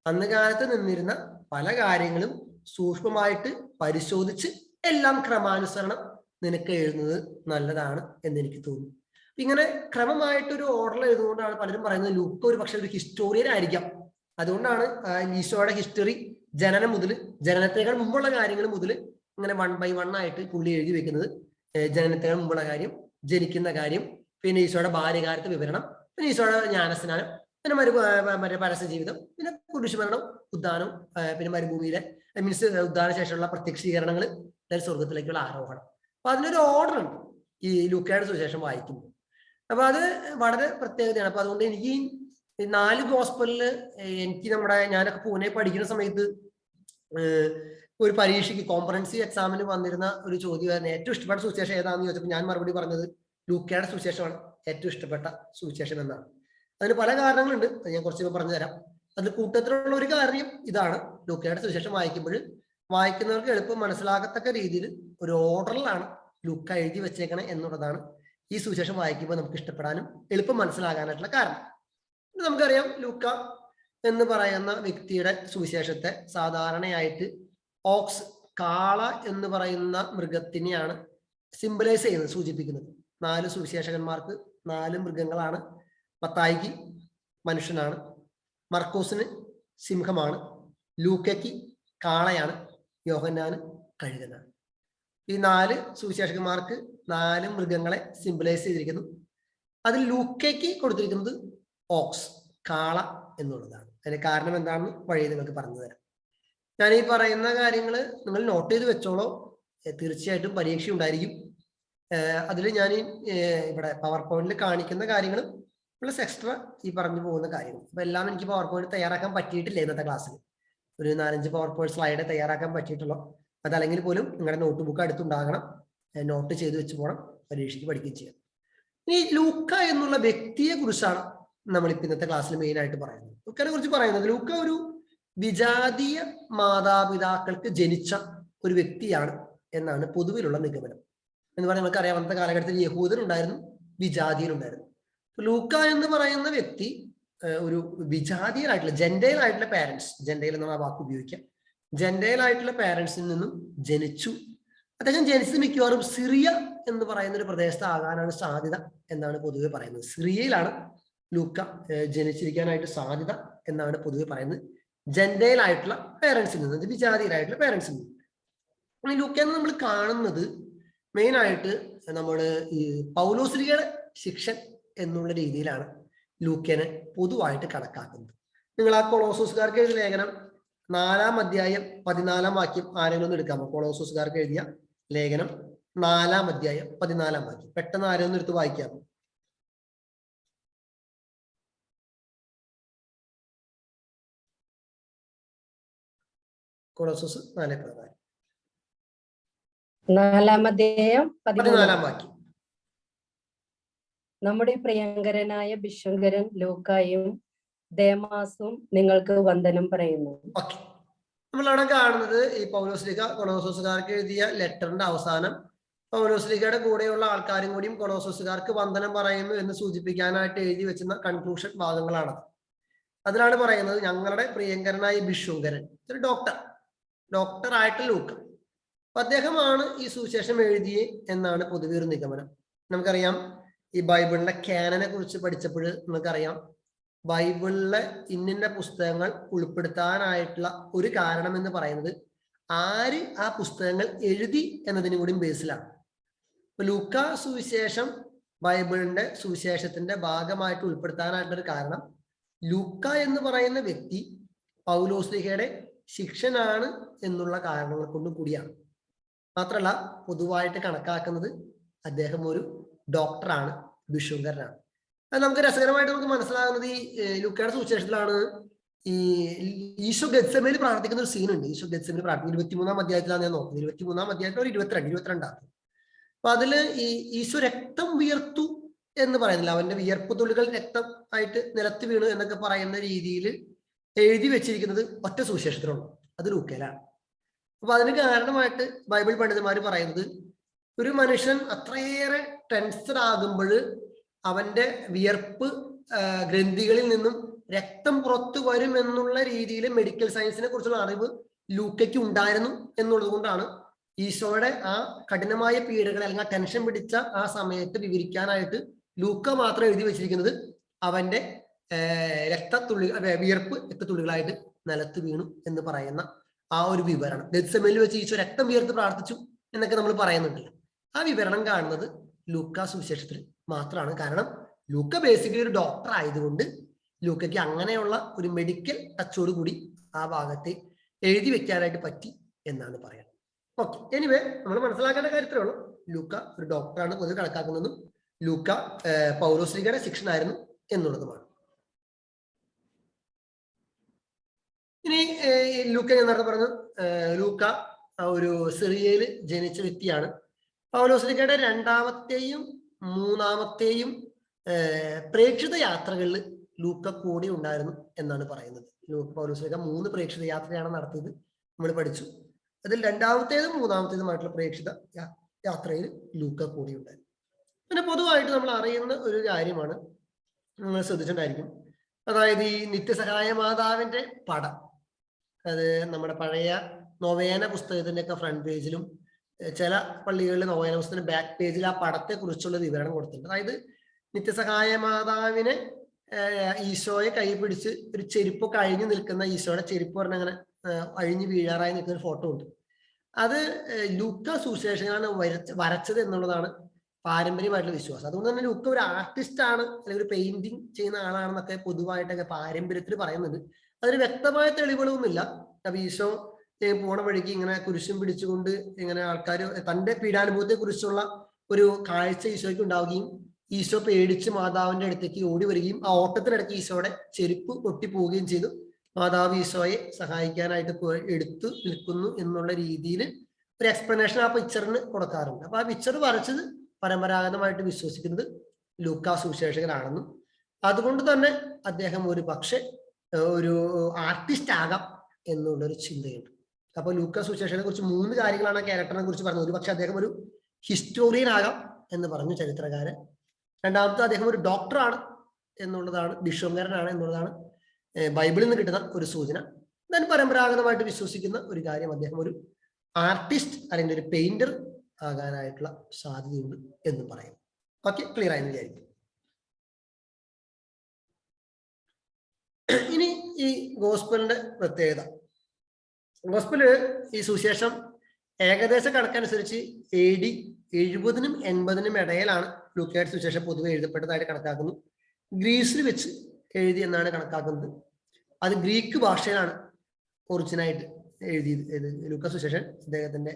അന്ന് കാലത്ത് നിന്നിരുന്ന പല കാര്യങ്ങളും സൂക്ഷ്മമായിട്ട് പരിശോധിച്ച് എല്ലാം ക്രമാനുസരണം നിനക്ക് എഴുതുന്നത് നല്ലതാണ് എന്ന് എനിക്ക് തോന്നുന്നു. ഇങ്ങനെ ക്രമമായിട്ടൊരു ഓർഡർ എഴുതുകൊണ്ടാണ് പലരും പറയുന്നത് ലൂക്ക ഒരു പക്ഷെ ഒരു ഹിസ്റ്റോറിയൻ ആയിരിക്കാം. അതുകൊണ്ടാണ് ഈശോയുടെ ഹിസ്റ്ററി ജനനം മുതൽ, ജനനത്തേക്കാൾ മുമ്പുള്ള കാര്യങ്ങൾ മുതൽ ഇങ്ങനെ 1 by 1 ആയിട്ട് പുള്ളി എഴുതി വെക്കുന്നത്. ജനനത്തേക്കാൾ മുമ്പുള്ള കാര്യം, ജനിക്കുന്ന കാര്യം, പിന്നെ ഈശോയുടെ ബാല്യകാലത്തെ വിവരണം, പിന്നെ ഈശോയുടെ ജ്ഞാനസ്നാനം, പിന്നെ മറ്റേ പരസ്യ ജീവിതം, പിന്നെ കുരിശുമരണം, ഉദ്ധാനം, പിന്നെ മരുഭൂമിയിലെ മീൻസ് ഉദ്ധാന ശേഷമുള്ള പ്രത്യക്ഷീകരണങ്ങൾ, സ്വർഗത്തിലേക്കുള്ള ആരോഹണം. അപ്പൊ അതിനൊരു ഓർഡർ ഉണ്ട് ഈ ലൂക്കയുടെ സുവിശേഷം വായിക്കുമ്പോൾ. അപ്പൊ അത് വളരെ പ്രത്യേകതയാണ്. അപ്പൊ അതുകൊണ്ട് എനിക്ക് ഈ 4 ഗോസ്പലില് എനിക്ക് ഞാനൊക്കെ പൂനെ പഠിക്കുന്ന സമയത്ത് ഒരു പരീക്ഷയ്ക്ക് കോംപ്രഹെൻസീവ് എക്സാമിന് വന്നിരുന്ന ഒരു ചോദ്യമായിരുന്നു, ഏറ്റവും ഇഷ്ടപ്പെട്ട സുവിശേഷം ഏതാണെന്ന് ചോദിച്ചപ്പോൾ ഞാൻ മറുപടി പറഞ്ഞത് ലൂക്കയുടെ സുവിശേഷമാണ് ഏറ്റവും ഇഷ്ടപ്പെട്ട സുവിശേഷം എന്നാണ്. അതിന് പല കാരണങ്ങളുണ്ട്, ഞാൻ കുറച്ച് പറഞ്ഞു തരാം. അതിൽ കൂട്ടത്തിലുള്ള ഒരു കാര്യം ഇതാണ്, ലൂക്കയുടെ സുവിശേഷം വായിക്കുമ്പോൾ വായിക്കുന്നവർക്ക് എളുപ്പം മനസ്സിലാകത്തക്ക രീതിയിൽ ഒരു ഓർഡറിലാണ് ലൂക്ക എഴുതി വെച്ചേക്കണേ എന്നുള്ളതാണ് ഈ സുവിശേഷം വായിക്കുമ്പോൾ നമുക്ക് ഇഷ്ടപ്പെടാനും എളുപ്പം മനസ്സിലാകാനായിട്ടുള്ള കാരണം. നമുക്കറിയാം, ലൂക്ക എന്ന് പറയുന്ന വ്യക്തിയുടെ സുവിശേഷത്തെ സാധാരണയായിട്ട് ഓക്സ്, കാള എന്ന് പറയുന്ന മൃഗത്തിനെയാണ് സിംബലൈസ് ചെയ്യുന്നത്, സൂചിപ്പിക്കുന്നത്. 4 സുവിശേഷകന്മാർക്ക് 4 മൃഗങ്ങളാണ്. മത്തായിക്ക് മനുഷ്യനാണ്, മർക്കോസിന് സിംഹമാണ്, ലൂക്കയ്ക്ക് കാളയാണ്, യോഹന്നാന് കഴുകനാണ്. ഈ 4 സുവിശേഷകന്മാർക്ക് 4 മൃഗങ്ങളെ സിംബലൈസ് ചെയ്തിരിക്കുന്നു. അതിൽ ലൂക്കയ്ക്ക് കൊടുത്തിരിക്കുന്നത് ഓക്സ്, കാള എന്നുള്ളതാണ്. അതിന് കാരണം എന്താണെന്ന് വഴി നിങ്ങൾക്ക് പറഞ്ഞു തരാം. ഞാൻ ഈ പറയുന്ന കാര്യങ്ങൾ നിങ്ങൾ നോട്ട് ചെയ്ത് വെച്ചോളോ, തീർച്ചയായിട്ടും പരീക്ഷ ഉണ്ടായിരിക്കും. അതിൽ ഞാൻ ഇവിടെ പവർ പോയിന്റിൽ കാണിക്കുന്ന കാര്യങ്ങളും പ്ലസ് എക്സ്ട്രാ ഈ പറഞ്ഞു പോകുന്ന കാര്യങ്ങൾ. അപ്പൊ എല്ലാം എനിക്ക് പവർ പോയിന്റ് തയ്യാറാക്കാൻ പറ്റിയിട്ടില്ല ഇന്നത്തെ ക്ലാസ്സിൽ. ഒരു 4-5 പവർ പോയിന്റ് സ്ലൈഡ് തയ്യാറാക്കാൻ പറ്റിയിട്ടുള്ളൂ. അതല്ലെങ്കിൽ പോലും നിങ്ങളുടെ നോട്ട് ബുക്ക് അടുത്തുണ്ടാകണം, നോട്ട് ചെയ്ത് വെച്ച് പോകണം, പരീക്ഷയ്ക്ക് പഠിക്കുകയും ചെയ്യാം. ഈ ലൂക്ക എന്നുള്ള വ്യക്തിയെ കുറിച്ചാണ് നമ്മളിപ്പോൾ ഇന്നത്തെ ക്ലാസ്സിൽ മെയിൻ ആയിട്ട് പറയുന്നത്. ലൂക്കനെ കുറിച്ച് പറയുന്നത്, ലൂക്ക ഒരു വിജാതീയ മാതാപിതാക്കൾക്ക് ജനിച്ച ഒരു വ്യക്തിയാണ് എന്നാണ് പൊതുവിലുള്ള നിഗമനം. എന്ന് പറഞ്ഞാൽ നമുക്കറിയാം, അന്നത്തെ കാലഘട്ടത്തിൽ യഹൂദനുണ്ടായിരുന്നു, വിജാതീയനുണ്ടായിരുന്നു. ലൂക്ക എന്ന് പറയുന്ന വ്യക്തി ഒരു വിജാതീയനായിട്ടുള്ള, ജെൻഡൈൽ ആയിട്ടുള്ള പാരന്റ്സ്, ജെൻഡൈൽ എന്നാണ് ആ വാക്ക് ഉപയോഗിക്കുക, ജെൻഡൈൽ ആയിട്ടുള്ള പാരന്റ്സിൽ നിന്നും ജനിച്ചു. അദ്ദേഹം ജനിച്ചത് മിക്കവാറും സിറിയ എന്ന് പറയുന്ന ഒരു പ്രദേശത്താകാനാണ് സാധ്യത എന്നാണ് പൊതുവെ പറയുന്നത്. സിറിയയിലാണ് ലൂക്ക ജനിച്ചിരിക്കാനായിട്ട് സാധ്യത എന്നാണ് പൊതുവെ പറയുന്നത്. ജെൻഡൈൽ ആയിട്ടുള്ള പാരന്റ്സിൽ നിന്ന്, വിജാതീയരായിട്ടുള്ള പാരന്റ്സിൽ നിന്ന്. ലൂക്കയെന്ന് നമ്മൾ കാണുന്നത് മെയിൻ ആയിട്ട് നമ്മൾ ഈ പൗലോസ്ലിഹയുടെ ശിക്ഷൻ എന്നുള്ള രീതിയിലാണ് ലൂക്കനെ പൊതുവായിട്ട് കണക്കാക്കുന്നത്. നിങ്ങൾ ആ കൊളോസോസുകാർക്ക് എഴുതിയ ലേഖനം 4-ാം അധ്യായം 14-ാം വാക്യം ആരെങ്കിലും ഒന്ന് എടുക്കാമോ? കൊളോസോസുകാർക്ക് എഴുതിയ ലേഖനം 4-ാം അധ്യായം 14-ാം വാക്യം പെട്ടെന്ന് ആരെങ്കിലും ഒന്ന് എടുത്ത് വായിക്കാമോ? കൊളോസോസ് 4:14. 4-ാം അധ്യായം 14-ാം വാക്യം. നമ്മുടെ പ്രിയങ്കരനായ ഭിഷങ്കരൻ ലൂക്കായും ദേമാസും നിങ്ങൾക്ക് വന്ദനം പറയുന്നു. ഓക്കെ, നമ്മളവിടെ കാണുന്നത് ഈ പൗലോസ്ലീഹ കൊളോസോസുകാർക്ക് എഴുതിയ ലെറ്ററിന്റെ അവസാനം പൗലോസ്ലീഹയുടെ കൂടെയുള്ള ആൾക്കാരും കൂടിയും കൊളോസോസുകാർക്ക് വന്ദനം പറയുന്നു എന്ന് സൂചിപ്പിക്കാനായിട്ട് എഴുതി വെച്ചിരുന്ന കൺക്ലൂഷൻ ഭാഗങ്ങളാണ്. അതിലാണ് പറയുന്നത് ഞങ്ങളുടെ പ്രിയങ്കരനായ ഭിഷുങ്കരൻ, ഒരു ഡോക്ടറായിട്ട് ലൂക്ക, അപ്പൊ അദ്ദേഹമാണ് ഈ സുവിശേഷം എഴുതിയേ എന്നാണ് പൊതുവെ ഒരു നിഗമനം. നമുക്കറിയാം ഈ ബൈബിളിലെ ക്യാനനെ കുറിച്ച് പഠിച്ചപ്പോൾ നമുക്കറിയാം ബൈബിളിലെ ഇന്നിന്ന പുസ്തകങ്ങൾ ഉൾപ്പെടുത്താനായിട്ടുള്ള ഒരു കാരണം എന്ന് പറയുന്നത് ആര് ആ പുസ്തകങ്ങൾ എഴുതി എന്നതിന് കൂടി ബേസിലാണ്. ഇപ്പൊ ലൂക്ക സുവിശേഷം ബൈബിളിന്റെ സുവിശേഷത്തിന്റെ ഭാഗമായിട്ട് ഉൾപ്പെടുത്താനായിട്ടൊരു കാരണം ലൂക്ക എന്ന് പറയുന്ന വ്യക്തി പൗലോസ്ലീഹയുടെ ശിഷ്യനാണ് എന്നുള്ള കാരണങ്ങൾ കൊണ്ടും കൂടിയാണ്. മാത്രമല്ല പൊതുവായിട്ട് കണക്കാക്കുന്നത് അദ്ദേഹം ഒരു ഡോക്ടറാണ്, ഭിഷുങ്കരനാണ്. അത് നമുക്ക് രസകരമായിട്ട് നമുക്ക് മനസ്സിലാകുന്നത് ഈ ലൂക്കയുടെ സുവിശേഷത്തിലാണ്. ഈ ഈശോ ഗെത്സമേൽ പ്രാർത്ഥിക്കുന്ന ഒരു സീനുണ്ട്. ഈശോ ഗെത്സമേൽ പ്രാർത്ഥിക്കുന്ന 23-ാം അധ്യായത്തിലാണ് ഞാൻ നോക്കുന്നത്. 23-ാം അധ്യായത്തിൽ ഒരു 22-ാം. അപ്പൊ അതില് ഈ ഈശോ രക്തം വിയർത്തു എന്ന് പറയുന്നില്ല, അവന്റെ വിയർപ്പ് തുള്ളികൾ രക്തം ആയിട്ട് നിലത്ത് വീണു എന്നൊക്കെ പറയുന്ന രീതിയിൽ എഴുതി വെച്ചിരിക്കുന്നത് ഒറ്റ സുവിശേഷത്തിലുള്ളൂ, അത് ലൂക്കയിലാണ്. അപ്പൊ അതിന് കാരണമായിട്ട് ബൈബിൾ പണ്ഡിതന്മാർ പറയുന്നത് ഒരു മനുഷ്യൻ അത്രയേറെ ടെൻസ്ഡ് ആകുമ്പോൾ അവന്റെ വിയർപ്പ് ഗ്രന്ഥികളിൽ നിന്നും രക്തം പുറത്തു വരും എന്നുള്ള രീതിയിൽ മെഡിക്കൽ സയൻസിനെ കുറിച്ചുള്ള അറിവ് ലൂക്കയ്ക്ക് ഉണ്ടായിരുന്നു എന്നുള്ളത് കൊണ്ടാണ് ഈശോയുടെ ആ കഠിനമായ പീഡകൾ അല്ലെങ്കിൽ ആ ടെൻഷൻ പിടിച്ച ആ സമയത്ത് വിവരിക്കാനായിട്ട് ലൂക്ക മാത്രം എഴുതി വെച്ചിരിക്കുന്നത് അവന്റെ വിയർപ്പ് രക്തത്തുള്ളികളായിട്ട് നിലത്ത് വീണു എന്ന് പറയുന്ന ആ ഒരു വിവരണം. ഗെത്സമേനിൽ വെച്ച് ഈശോ രക്തം വിയർത്ത് പ്രാർത്ഥിച്ചു എന്നൊക്കെ നമ്മൾ പറയുന്നുണ്ടല്ലോ, ആ വിവരണം കാണുന്നത് ലൂക്ക സുവിശേഷത്തിൽ മാത്രമാണ്. കാരണം ലൂക്ക ബേസിക്കലി ഒരു ഡോക്ടർ ആയതുകൊണ്ട് ലൂക്കയ്ക്ക് അങ്ങനെയുള്ള ഒരു മെഡിക്കൽ ടച്ചോട് കൂടി ആ ഭാഗത്തെ എഴുതി വെക്കാനായിട്ട് പറ്റി എന്നാണ് പറയുന്നത്. ഓക്കെ, എനിവേ നമ്മൾ മനസ്സിലാക്കേണ്ട കാര്യത്തിലേ ഉള്ളൂ, ലൂക്ക ഒരു ഡോക്ടറാണ് പൊതുവെ കണക്കാക്കുന്നതും ലൂക്ക പൗലോസ്ലീഹയുടെ ശിഷ്യനായിരുന്നു എന്നുള്ളതുമാണ്. ഇനി ലൂക്ക ഞാൻ നേരത്തെ പറഞ്ഞു, ലൂക്ക ഒരു സിറിയയിൽ ജനിച്ച വ്യക്തിയാണ്. പൗലോസ്ലീഹയുടെ 2ാമത്തെയും 3ാമത്തെയും പ്രേക്ഷിത യാത്രകളിൽ ലൂക്ക കൂടെ ഉണ്ടായിരുന്നു എന്നാണ് പറയുന്നത്. പൗലോസ്ലീഹ 3 പ്രേക്ഷിത യാത്രയാണ് നടത്തിയത്, നമ്മൾ പഠിച്ചു. അതിൽ 2ാമത്തേതും 3ാമത്തേതുമായിട്ടുള്ള പ്രേക്ഷിത യാത്രയിൽ ലൂക്ക കൂടെ ഉണ്ടായിരുന്നു. പിന്നെ പൊതുവായിട്ട് നമ്മൾ അറിയുന്ന ഒരു കാര്യമാണ്, നിങ്ങൾ ശ്രദ്ധിച്ചിട്ടുണ്ടായിരിക്കും, അതായത് ഈ നിത്യസഹായ മാതാവിന്റെ പടം, അത് നമ്മുടെ പഴയ നൊവേന പുസ്തകത്തിന്റെ ഒക്കെ ഫ്രണ്ട് പേജിലും ചില പള്ളികളിലെ നൊവേന പുസ്തകത്തിന്റെ ബാക്ക് പേജിൽ ആ പടത്തെ കുറിച്ചുള്ള വിവരണം കൊടുത്തിട്ടുണ്ട്. അതായത് നിത്യസഹായ മാതാവിനെ ഈശോയെ കൈ പിടിച്ച് ഒരു ചെരുപ്പൊക്കെ അഴിഞ്ഞു നിൽക്കുന്ന ഈശോയുടെ ചെരുപ്പ് പറഞ്ഞ അങ്ങനെ അഴിഞ്ഞു വീഴാറായി നിൽക്കുന്ന ഒരു ഫോട്ടോ ഉണ്ട്. അത് ലൂക്ക സുവിശേഷങ്ങളാണ് വരച്ചത് എന്നുള്ളതാണ് പാരമ്പര്യമായിട്ടുള്ള വിശ്വാസം. അതുകൊണ്ട് തന്നെ ലൂക്ക ഒരു ആർട്ടിസ്റ്റ് ആണ് അല്ലെങ്കിൽ ഒരു പെയിന്റിങ് ചെയ്യുന്ന ആളാണെന്നൊക്കെ പൊതുവായിട്ടൊക്കെ പാരമ്പര്യത്തിൽ പറയുന്നുണ്ട്. അതിന് വ്യക്തമായ തെളിവുകളൊന്നുമില്ല. അപ്പൊ ഈശോ പോണ വഴിക്ക് ഇങ്ങനെ കുരിശും പിടിച്ചുകൊണ്ട് ഇങ്ങനെ ആൾക്കാർ തന്റെ പീഡാനുഭവത്തെ കുറിച്ചുള്ള ഒരു കാഴ്ച ഈശോയ്ക്ക് ഉണ്ടാവുകയും ഈശോ പേടിച്ച് മാതാവിന്റെ അടുത്തേക്ക് ഓടി വരികയും ആ ഓട്ടത്തിനിടയ്ക്ക് ഈശോയുടെ ചെരുപ്പ് പൊട്ടിപ്പോവുകയും ചെയ്തു. മാതാവ് ഈശോയെ സഹായിക്കാനായിട്ട് എടുത്തു നിൽക്കുന്നു എന്നുള്ള രീതിയിൽ ഒരു എക്സ്പ്ലനേഷൻ ആ പിക്ചറിന് കൊടുക്കാറുണ്ട്. അപ്പൊ ആ പിക്ചർ വരച്ചത് പരമ്പരാഗതമായിട്ട് വിശ്വസിക്കുന്നത് ലൂക്ക സുവിശേഷകനാണെന്നും അതുകൊണ്ട് തന്നെ അദ്ദേഹം ഒരു പക്ഷെ ഒരു ആർട്ടിസ്റ്റ് ആകാം എന്നുള്ളൊരു ചിന്തയുണ്ട്. അപ്പൊ ലൂക്ക സുവിശേഷനെ കുറിച്ച് 3 കാര്യങ്ങളാണ് ക്യാരക്ടറിനെ കുറിച്ച് പറഞ്ഞത്. ഒരു പക്ഷെ അദ്ദേഹം ഒരു ഹിസ്റ്റോറിയൻ ആകാം എന്ന് പറഞ്ഞു ചരിത്രകാരൻ. 2ാമത്തെ അദ്ദേഹം ഒരു ഡോക്ടറാണ് എന്നുള്ളതാണ്, ഭിഷുങ്കരനാണ് എന്നുള്ളതാണ് ബൈബിളിൽ നിന്ന് കിട്ടുന്ന ഒരു സൂചന. ഞാൻ പരമ്പരാഗതമായിട്ട് വിശ്വസിക്കുന്ന ഒരു കാര്യം അദ്ദേഹം ഒരു ആർട്ടിസ്റ്റ് അല്ലെങ്കിൽ ഒരു പെയിന്റർ ആകാനായിട്ടുള്ള സാധ്യതയുണ്ട് എന്ന് പറയും. ഓക്കെ, ക്ലിയർ ആയെന്ന് വിചാരിക്കും. ഇനി ഈ ഗോസ്പലിന്റെ പ്രത്യേകത, ഗോസ്പല് ഈ സുവിശേഷം ഏകദേശ കണക്കനുസരിച്ച് AD 70-നും 80-നും ഇടയിലാണ് ലൂക്കയുടെ സുവിശേഷം പൊതുവെ എഴുതപ്പെട്ടതായിട്ട് കണക്കാക്കുന്നു. ഗ്രീസിൽ വെച്ച് എഴുതി എന്നാണ് കണക്കാക്കുന്നത്. അത് ഗ്രീക്ക് ഭാഷയിലാണ് ഒറിജിനായിട്ട് എഴുതിയത്. ലൂക്ക സുവിശേഷൻ അദ്ദേഹത്തിന്റെ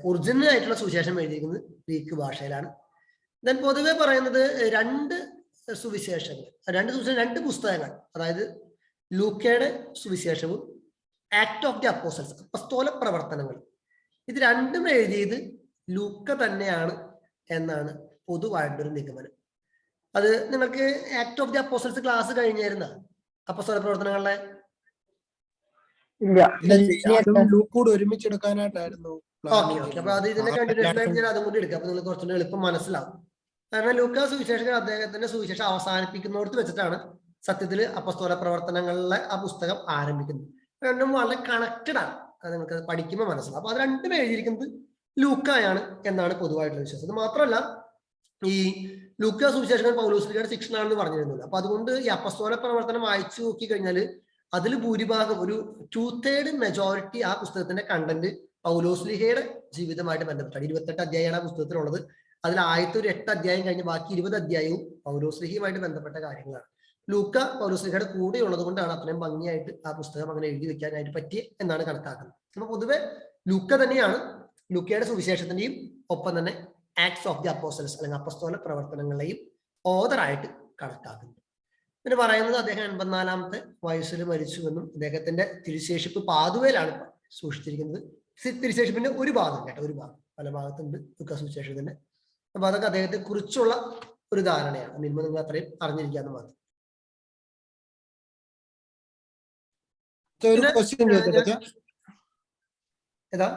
ഒറിജിനൽ ആയിട്ടുള്ള സുവിശേഷം എഴുതിയിരിക്കുന്നത് ഗ്രീക്ക് ഭാഷയിലാണ്. ഞാൻ പൊതുവെ പറയുന്നത് 2 സുവിശേഷങ്ങൾ, 2 പുസ്തകങ്ങൾ, അതായത് ലൂക്കയുടെ സുവിശേഷവും ആക്ട് ഓഫ് ദി അപ്പോസ്റ്റൽസ് അപ്പസ്തോല പ്രവർത്തനങ്ങൾ, ഇത് 2ഉം എഴുതിയത് ലൂക്ക തന്നെയാണ് എന്നാണ് പൊതുവായിട്ടൊരു നിഗമനം. അത് നിങ്ങൾക്ക് act of the apostles class കഴിഞ്ഞായിരുന്ന അപ്പോസ്തല പ്രവർത്തനങ്ങളിലെ? ലൂക്കൂടെ ഒരുമിച്ചെടുക്കാനായിട്ടായിരുന്നു. Okay okay. അപ്പൊ അത് ഇതിന്റെ കണ്ടിന്യൂഷൻ ആയിട്ട് ഞാൻ അതും കൂടി എടുക്കാം. അപ്പൊ നിങ്ങൾക്ക് കുറച്ചുകൂടി എളുപ്പം മനസ്സിലാവും. കാരണം ലൂക്കാ സുവിശേഷകൻ അദ്ദേഹത്തിന്റെ സുവിശേഷം അവസാനിപ്പിക്കുന്നിടത്ത് വെച്ചിട്ടാണ് സത്യത്തിൽ അപ്പോസ്തല പ്രവർത്തനങ്ങളിലെ ആ പുസ്തകം ആരംഭിക്കുന്നത്. രണ്ടും വളരെ കണക്റ്റഡ് ആണ്. അത് നിങ്ങൾക്ക് പഠിക്കുമ്പോൾ മനസ്സിലാവും. അപ്പൊ അത് രണ്ടും എഴുതിയിരിക്കുന്നത് ലൂക്കായാണ് എന്നാണ് പൊതുവായിട്ടുള്ള വിശ്വാസം. അത് മാത്രമല്ല, ഈ ലൂക്കാ സുവിശേഷകൻ പൗലോസ്ലിഹയുടെ ശിക്ഷണാണെന്ന് പറഞ്ഞിരുന്നില്ല. അപ്പൊ അതുകൊണ്ട് ഈ അപ്പോസ്തല പ്രവർത്തനം വായിച്ചു നോക്കി കഴിഞ്ഞാൽ അതിൽ ഭൂരിഭാഗം ഒരു 2/3 മെജോറിറ്റി ആ പുസ്തകത്തിന്റെ കണ്ടന്റ് പൗലോസ്ലിഹയുടെ ജീവിതമായിട്ട് ബന്ധപ്പെട്ടാണ്. 28 അധ്യായമാണ് ആ പുസ്തകത്തിലുള്ളത്. അതിൽ ആദ്യത്തെ ഒരു 8 അധ്യായം കഴിഞ്ഞ് ബാക്കി 20 അധ്യായവും പൗലോസ്ലിഹയുമായിട്ട് ബന്ധപ്പെട്ട കാര്യങ്ങളാണ്. ലൂക്ക പൗലോസ്ലിഹയുടെ കൂടെ ഉള്ളത് കൊണ്ടാണ് അത്രയും ഭംഗിയായിട്ട് ആ പുസ്തകം അങ്ങനെ എഴുതി വെക്കാനായിട്ട് പറ്റിയ എന്നാണ് കണക്കാക്കുന്നത്. അപ്പൊ പൊതുവെ ലൂക്ക തന്നെയാണ് ലൂക്കയുടെ സുവിശേഷത്തിന്റെയും ഒപ്പം തന്നെ ആക്ട്സ് ഓഫ് ദി അപ്പോസ്റ്റൽസ് അല്ലെങ്കിൽ അപ്പോസ്തല പ്രവർത്തനങ്ങളെയും ഓതറായിട്ട് കണക്കാക്കുന്നത്. പിന്നെ പറയുന്നത് അദ്ദേഹം 84-ാമത്തെ വയസ്സിൽ മരിച്ചുവെന്നും അദ്ദേഹത്തിന്റെ തിരുശേഷിപ്പ് പാതുവയിലാണ് സൂക്ഷിച്ചിരിക്കുന്നത്. തിരുശേഷിപ്പിന്റെ ഒരു ഭാഗം കേട്ടോ, ഒരു ഭാഗം, പല ഭാഗത്തുണ്ട് ലൂക്കാ സുവിശേഷത്തിന്റെ. അപ്പൊ അതൊക്കെ അദ്ദേഹത്തെ കുറിച്ചുള്ള ഒരു ധാരണയാണ്. മിനിമം നിങ്ങൾ അത്രയും അറിഞ്ഞിരിക്കാന്ന് മാത്രം. ഒരു ക്വസ്റ്റ്യൻ ചോദിച്ചോട്ടെ ഏതാ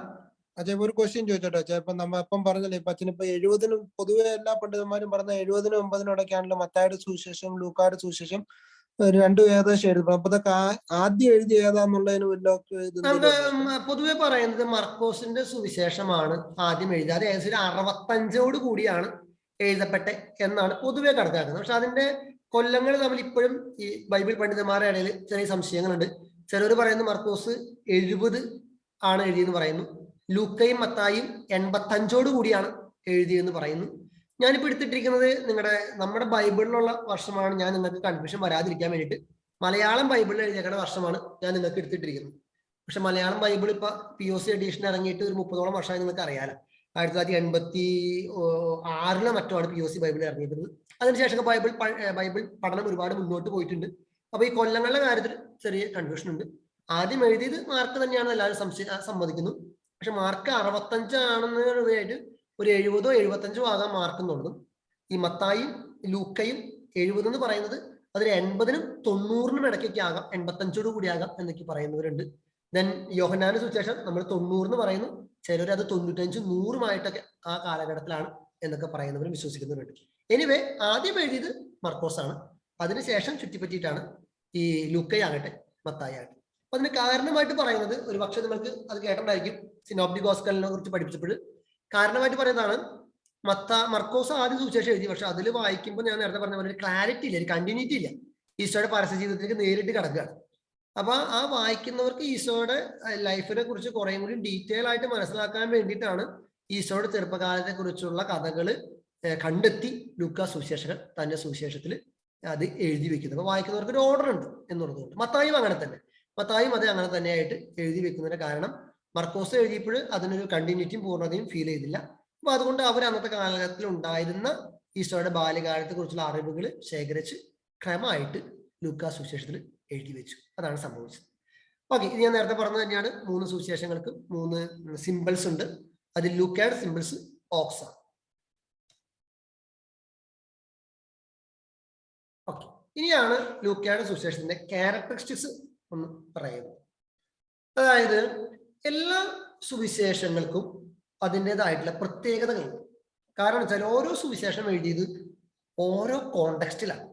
അച്ഛാ, ഒരു ക്വസ്റ്റ്യൻ ചോദിച്ചോട്ടെ അച്ഛാ. ഇപ്പൊ നമ്മ ഇപ്പം പറഞ്ഞല്ലേ ഇപ്പൊ അച്ഛനിപ്പോ 70-നും പൊതുവെ എല്ലാ പണ്ഡിതന്മാരും പറഞ്ഞ 70-നും 80-നും ഇടയ്ക്കാണല്ലോ മത്തായിയുടെ സുവിശേഷം ലൂക്കായുടെ സുവിശേഷം രണ്ടും ഏകദേശം എഴുതും. അപ്പൊ ഇതൊക്കെ ആദ്യം എഴുതി ഏതാന്നുള്ളതിന് പൊതുവെ പറയുന്നത് മർക്കോസിന്റെ സുവിശേഷമാണ് ആദ്യം എഴുതിയത്. അത് ഏകദേശം 65 കൂടിയാണ് എഴുതപ്പെട്ടെ എന്നാണ് പൊതുവെ കണക്കാക്കുന്നത്. പക്ഷെ അതിന്റെ കൊല്ലങ്ങൾ തമ്മിൽ ഇപ്പോഴും ഈ ബൈബിൾ പണ്ഡിതന്മാരുടെ ഇടയിൽ ചെറിയ സംശയങ്ങളുണ്ട്. ചിലർ പറയുന്നു മർക്കോസ് 70 ആണ് എഴുതിയെന്ന് പറയുന്നു. ലൂക്കയും മത്തായും 85 കൂടിയാണ് എഴുതിയെന്ന് പറയുന്നു. ഞാനിപ്പോ എടുത്തിട്ടിരിക്കുന്നത് നമ്മുടെ ബൈബിളിലുള്ള വർഷമാണ്. ഞാൻ നിങ്ങൾക്ക് കൺഫ്യൂഷൻ വരാതിരിക്കാൻ വേണ്ടിയിട്ട് മലയാളം ബൈബിളിൽ എഴുതിയേക്കുന്ന വർഷമാണ് ഞാൻ നിങ്ങൾക്ക് എടുത്തിട്ടിരിക്കുന്നത്. പക്ഷെ മലയാളം ബൈബിൾ ഇപ്പൊ POC എഡിഷൻ ഇറങ്ങിയിട്ട് ഒരു 30ഓളം വർഷമായി നിങ്ങൾക്ക് അറിയാലോ. 1986 മറ്റുമാണ് POC ബൈബിൾ ഇറങ്ങിയിരുന്നത്. അതിനുശേഷം ബൈബിൾ പഠനം ഒരുപാട് മുന്നോട്ട് പോയിട്ടുണ്ട്. അപ്പൊ ഈ കൊല്ലങ്ങളുടെ കാര്യത്തിൽ ചെറിയ കൺഫ്യൂഷൻ ഉണ്ട്. ആദ്യം എഴുതിയത് മാർക്ക് തന്നെയാണ് എല്ലാവരും സമ്മതിക്കുന്നു. പക്ഷെ മാർക്ക് 65 ആണെന്ന് ആയിട്ട് ഒരു 70ഓ 75ഓ ആകാൻ മാർക്ക് എന്നുള്ളതും, ഈ മത്തായും ലൂക്കയും 70 എന്ന് പറയുന്നത് അതിൽ 80-നും 90-നും ഇടയ്ക്കൊക്കെ ആകാം, 85 കൂടി ആകാം എന്നൊക്കെ പറയുന്നവരുണ്ട്. ദെൻ യോഹന്നാന്റെ സുവിശേഷം നമ്മൾ 90 എന്ന് പറയുന്നു, ചിലർ അത് 95, 100-ആയിട്ടൊക്കെ ആ കാലഘട്ടത്തിലാണ് എന്നൊക്കെ പറയുന്നവരും വിശ്വസിക്കുന്നവരുണ്ട്. എനിവേ ആദ്യം എഴുതിയത് മർക്കോസാണ്. അതിനുശേഷം ചുറ്റിപ്പറ്റിയിട്ടാണ് ഈ ലൂക്കയാകട്ടെ മത്തായാകട്ടെ. അപ്പൊ അതിന് കാരണമായിട്ട് പറയുന്നത് ഒരു പക്ഷെ നിങ്ങൾക്ക് അത് കേട്ടിട്ടുണ്ടായിരിക്കും, സിനോപ്റ്റിക് ഗോസ്പലിനെ കുറിച്ച് പഠിപ്പിച്ചപ്പോൾ കാരണമായിട്ട് പറയുന്നതാണ് മർക്കോസ് ആദ്യം സുവിശേഷം എഴുതി. പക്ഷെ അതിൽ വായിക്കുമ്പോൾ ഞാൻ നേരത്തെ പറഞ്ഞ പോലെ ഒരു ക്ലാരിറ്റി ഇല്ല, ഒരു കണ്ടിന്യൂറ്റി ഇല്ല. ഈശോയുടെ പരസ്യ ജീവിതത്തിലേക്ക് നേരിട്ട് കിടക്കുകയാണ്. അപ്പൊ ആ വായിക്കുന്നവർക്ക് ഈശോയുടെ ലൈഫിനെ കുറിച്ച് കുറേയും കൂടി ഡീറ്റെയിൽ ആയിട്ട് മനസ്സിലാക്കാൻ വേണ്ടിയിട്ടാണ് ഈശോയുടെ ചെറുപ്പകാലത്തെ കുറിച്ചുള്ള കഥകൾ കണ്ടെത്തി ലൂക്കാ സുവിശേഷകൻ തന്റെ സുവിശേഷത്തിൽ അത് എഴുതി വെക്കുന്നത്. അപ്പൊ വായിക്കുന്നവർക്ക് ഒരു ഓർഡർ ഉണ്ട് എന്നുള്ളതുകൊണ്ട്. മത്തായും അങ്ങനെ തന്നെ, മത്തായും അത് അങ്ങനെ തന്നെയായിട്ട് എഴുതി വെക്കുന്നതിന്റെ കാരണം മർക്കോസ് എഴുതിയപ്പോൾ അതിനൊരു കണ്ടിന്യൂറ്റിയും പൂർണ്ണതയും ഫീൽ ചെയ്തില്ല. അപ്പൊ അതുകൊണ്ട് അവർ അന്നത്തെ കാലഘട്ടത്തിൽ ഉണ്ടായിരുന്ന ഈശോയുടെ ബാല്യകാലത്തെ കുറിച്ചുള്ള അറിവുകൾ ശേഖരിച്ച് ക്രമമായിട്ട് ലൂക്കാ സുവിശേഷത്തിൽ എഴുതി വെച്ചു. അതാണ് സംഭവിച്ചത്. ഓക്കെ, ഇത് ഞാൻ നേരത്തെ പറഞ്ഞത് തന്നെയാണ്. 3 സുവിശേഷങ്ങൾക്ക് 3 സിമ്പിൾസ് ഉണ്ട്. അതിൽ ലൂക്കയുടെ സിമ്പിൾസ് ഓക്സ് ആണ്. ഓക്കെ, ഇനിയാണ് ലൂക്കയുടെ സുവിശേഷത്തിന്റെ ക്യാരക്ടറിസ്റ്റിക്സ് ഒന്ന് പറയുന്നത്. അതായത് എല്ലാ സുവിശേഷങ്ങൾക്കും അതിൻ്റെതായിട്ടുള്ള പ്രത്യേകതകളുണ്ട്. കാരണം വെച്ചാൽ ഓരോ സുവിശേഷം എഴുതിയത് ഓരോ കോണ്ടെക്സ്റ്റിലാണ്,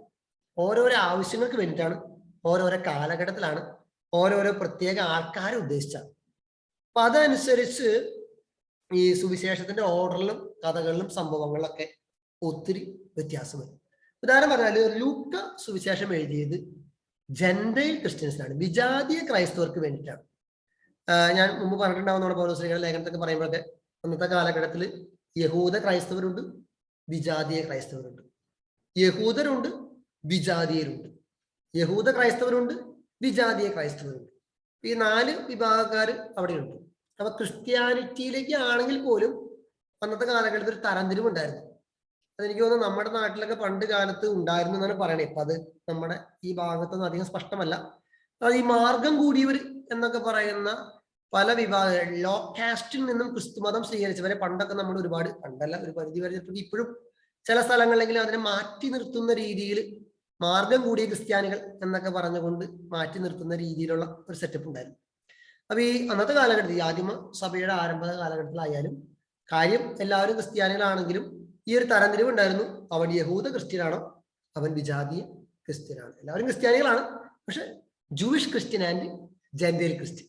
ഓരോരോ ആവശ്യങ്ങൾക്ക് വേണ്ടിയിട്ടാണ്, ഓരോരോ കാലഘട്ടത്തിലാണ്, ഓരോരോ പ്രത്യേക ആൾക്കാരെ ഉദ്ദേശിച്ചാണ്. അപ്പൊ അതനുസരിച്ച് ഈ സുവിശേഷത്തിന്റെ ഓർഡറിലും കഥകളിലും സംഭവങ്ങളിലൊക്കെ ഒത്തിരി വ്യത്യാസം വരും. ഉദാഹരണം പറഞ്ഞാൽ ലൂക്ക സുവിശേഷം എഴുതിയത് ജെൻഡൈൽ ക്രിസ്ത്യൻസിനാണ്, വിജാതീയ ക്രൈസ്തവർക്ക് വേണ്ടിയിട്ടാണ്. ഞാൻ മുമ്പ് പറഞ്ഞിട്ടുണ്ടാവും നമ്മുടെ പൗലോസ്ലീഹയുടെ ലേഖനത്തൊക്കെ പറയുമ്പോഴൊക്കെ അന്നത്തെ കാലഘട്ടത്തിൽ യഹൂദ ക്രൈസ്തവരുണ്ട്, വിജാതീയ ക്രൈസ്തവരുണ്ട്, യഹൂദരുണ്ട്, വിജാതീയരുണ്ട്, യഹൂദ ക്രൈസ്തവരുണ്ട്, വിജാതീയ ക്രൈസ്തവരുണ്ട്. ഈ 4 വിഭാഗക്കാർ അവിടെയുണ്ട്. അപ്പൊ ക്രിസ്ത്യാനിറ്റിയിലേക്ക് ആണെങ്കിൽ പോലും അന്നത്തെ കാലഘട്ടത്തിൽ ഒരു തരംതിരിവുണ്ടായിരുന്നു. അതെനിക്ക് തോന്നുന്നു നമ്മുടെ നാട്ടിലൊക്കെ പണ്ട് കാലത്ത് ഉണ്ടായിരുന്നു എന്നാണ് പറയണേ. ഇപ്പൊ അത് നമ്മുടെ ഈ ഭാഗത്തൊന്നും അധികം സ്പഷ്ടമല്ല. അത് ഈ മാർഗം കൂടിയവർ എന്നൊക്കെ പറയുന്ന പല വിഭാഗങ്ങൾ, ലോ കാസ്റ്റിൽ നിന്നും ക്രിസ്തുമതം സ്വീകരിച്ചവരെ പണ്ടൊക്കെ നമ്മൾ ഒരുപാട്, പണ്ടല്ല ഒരു പരിധി വരെ ഇപ്പോഴും ചില സ്ഥലങ്ങളിലെങ്കിലും അതിനെ മാറ്റി നിർത്തുന്ന രീതിയിൽ മാർഗം കൂടിയ ക്രിസ്ത്യാനികൾ എന്നൊക്കെ പറഞ്ഞുകൊണ്ട് മാറ്റി നിർത്തുന്ന രീതിയിലുള്ള ഒരു സെറ്റപ്പ് ഉണ്ടായിരുന്നു. അപ്പൊ ഈ അന്നത്തെ കാലഘട്ടത്തിൽ, ഈ ആദിമ സഭയുടെ ആരംഭ കാലഘട്ടത്തിലായാലും കാര്യം എല്ലാവരും ക്രിസ്ത്യാനികളാണെങ്കിലും ഈ ഒരു തരംതിരിവ് ഉണ്ടായിരുന്നു. അവൻ യഹൂദ ക്രിസ്ത്യനാണോ, അവൻ വിജാതീയ ക്രിസ്ത്യനാണ്. എല്ലാവരും ക്രിസ്ത്യാനികളാണ്, പക്ഷെ Jewish Christian and Gentile Christian.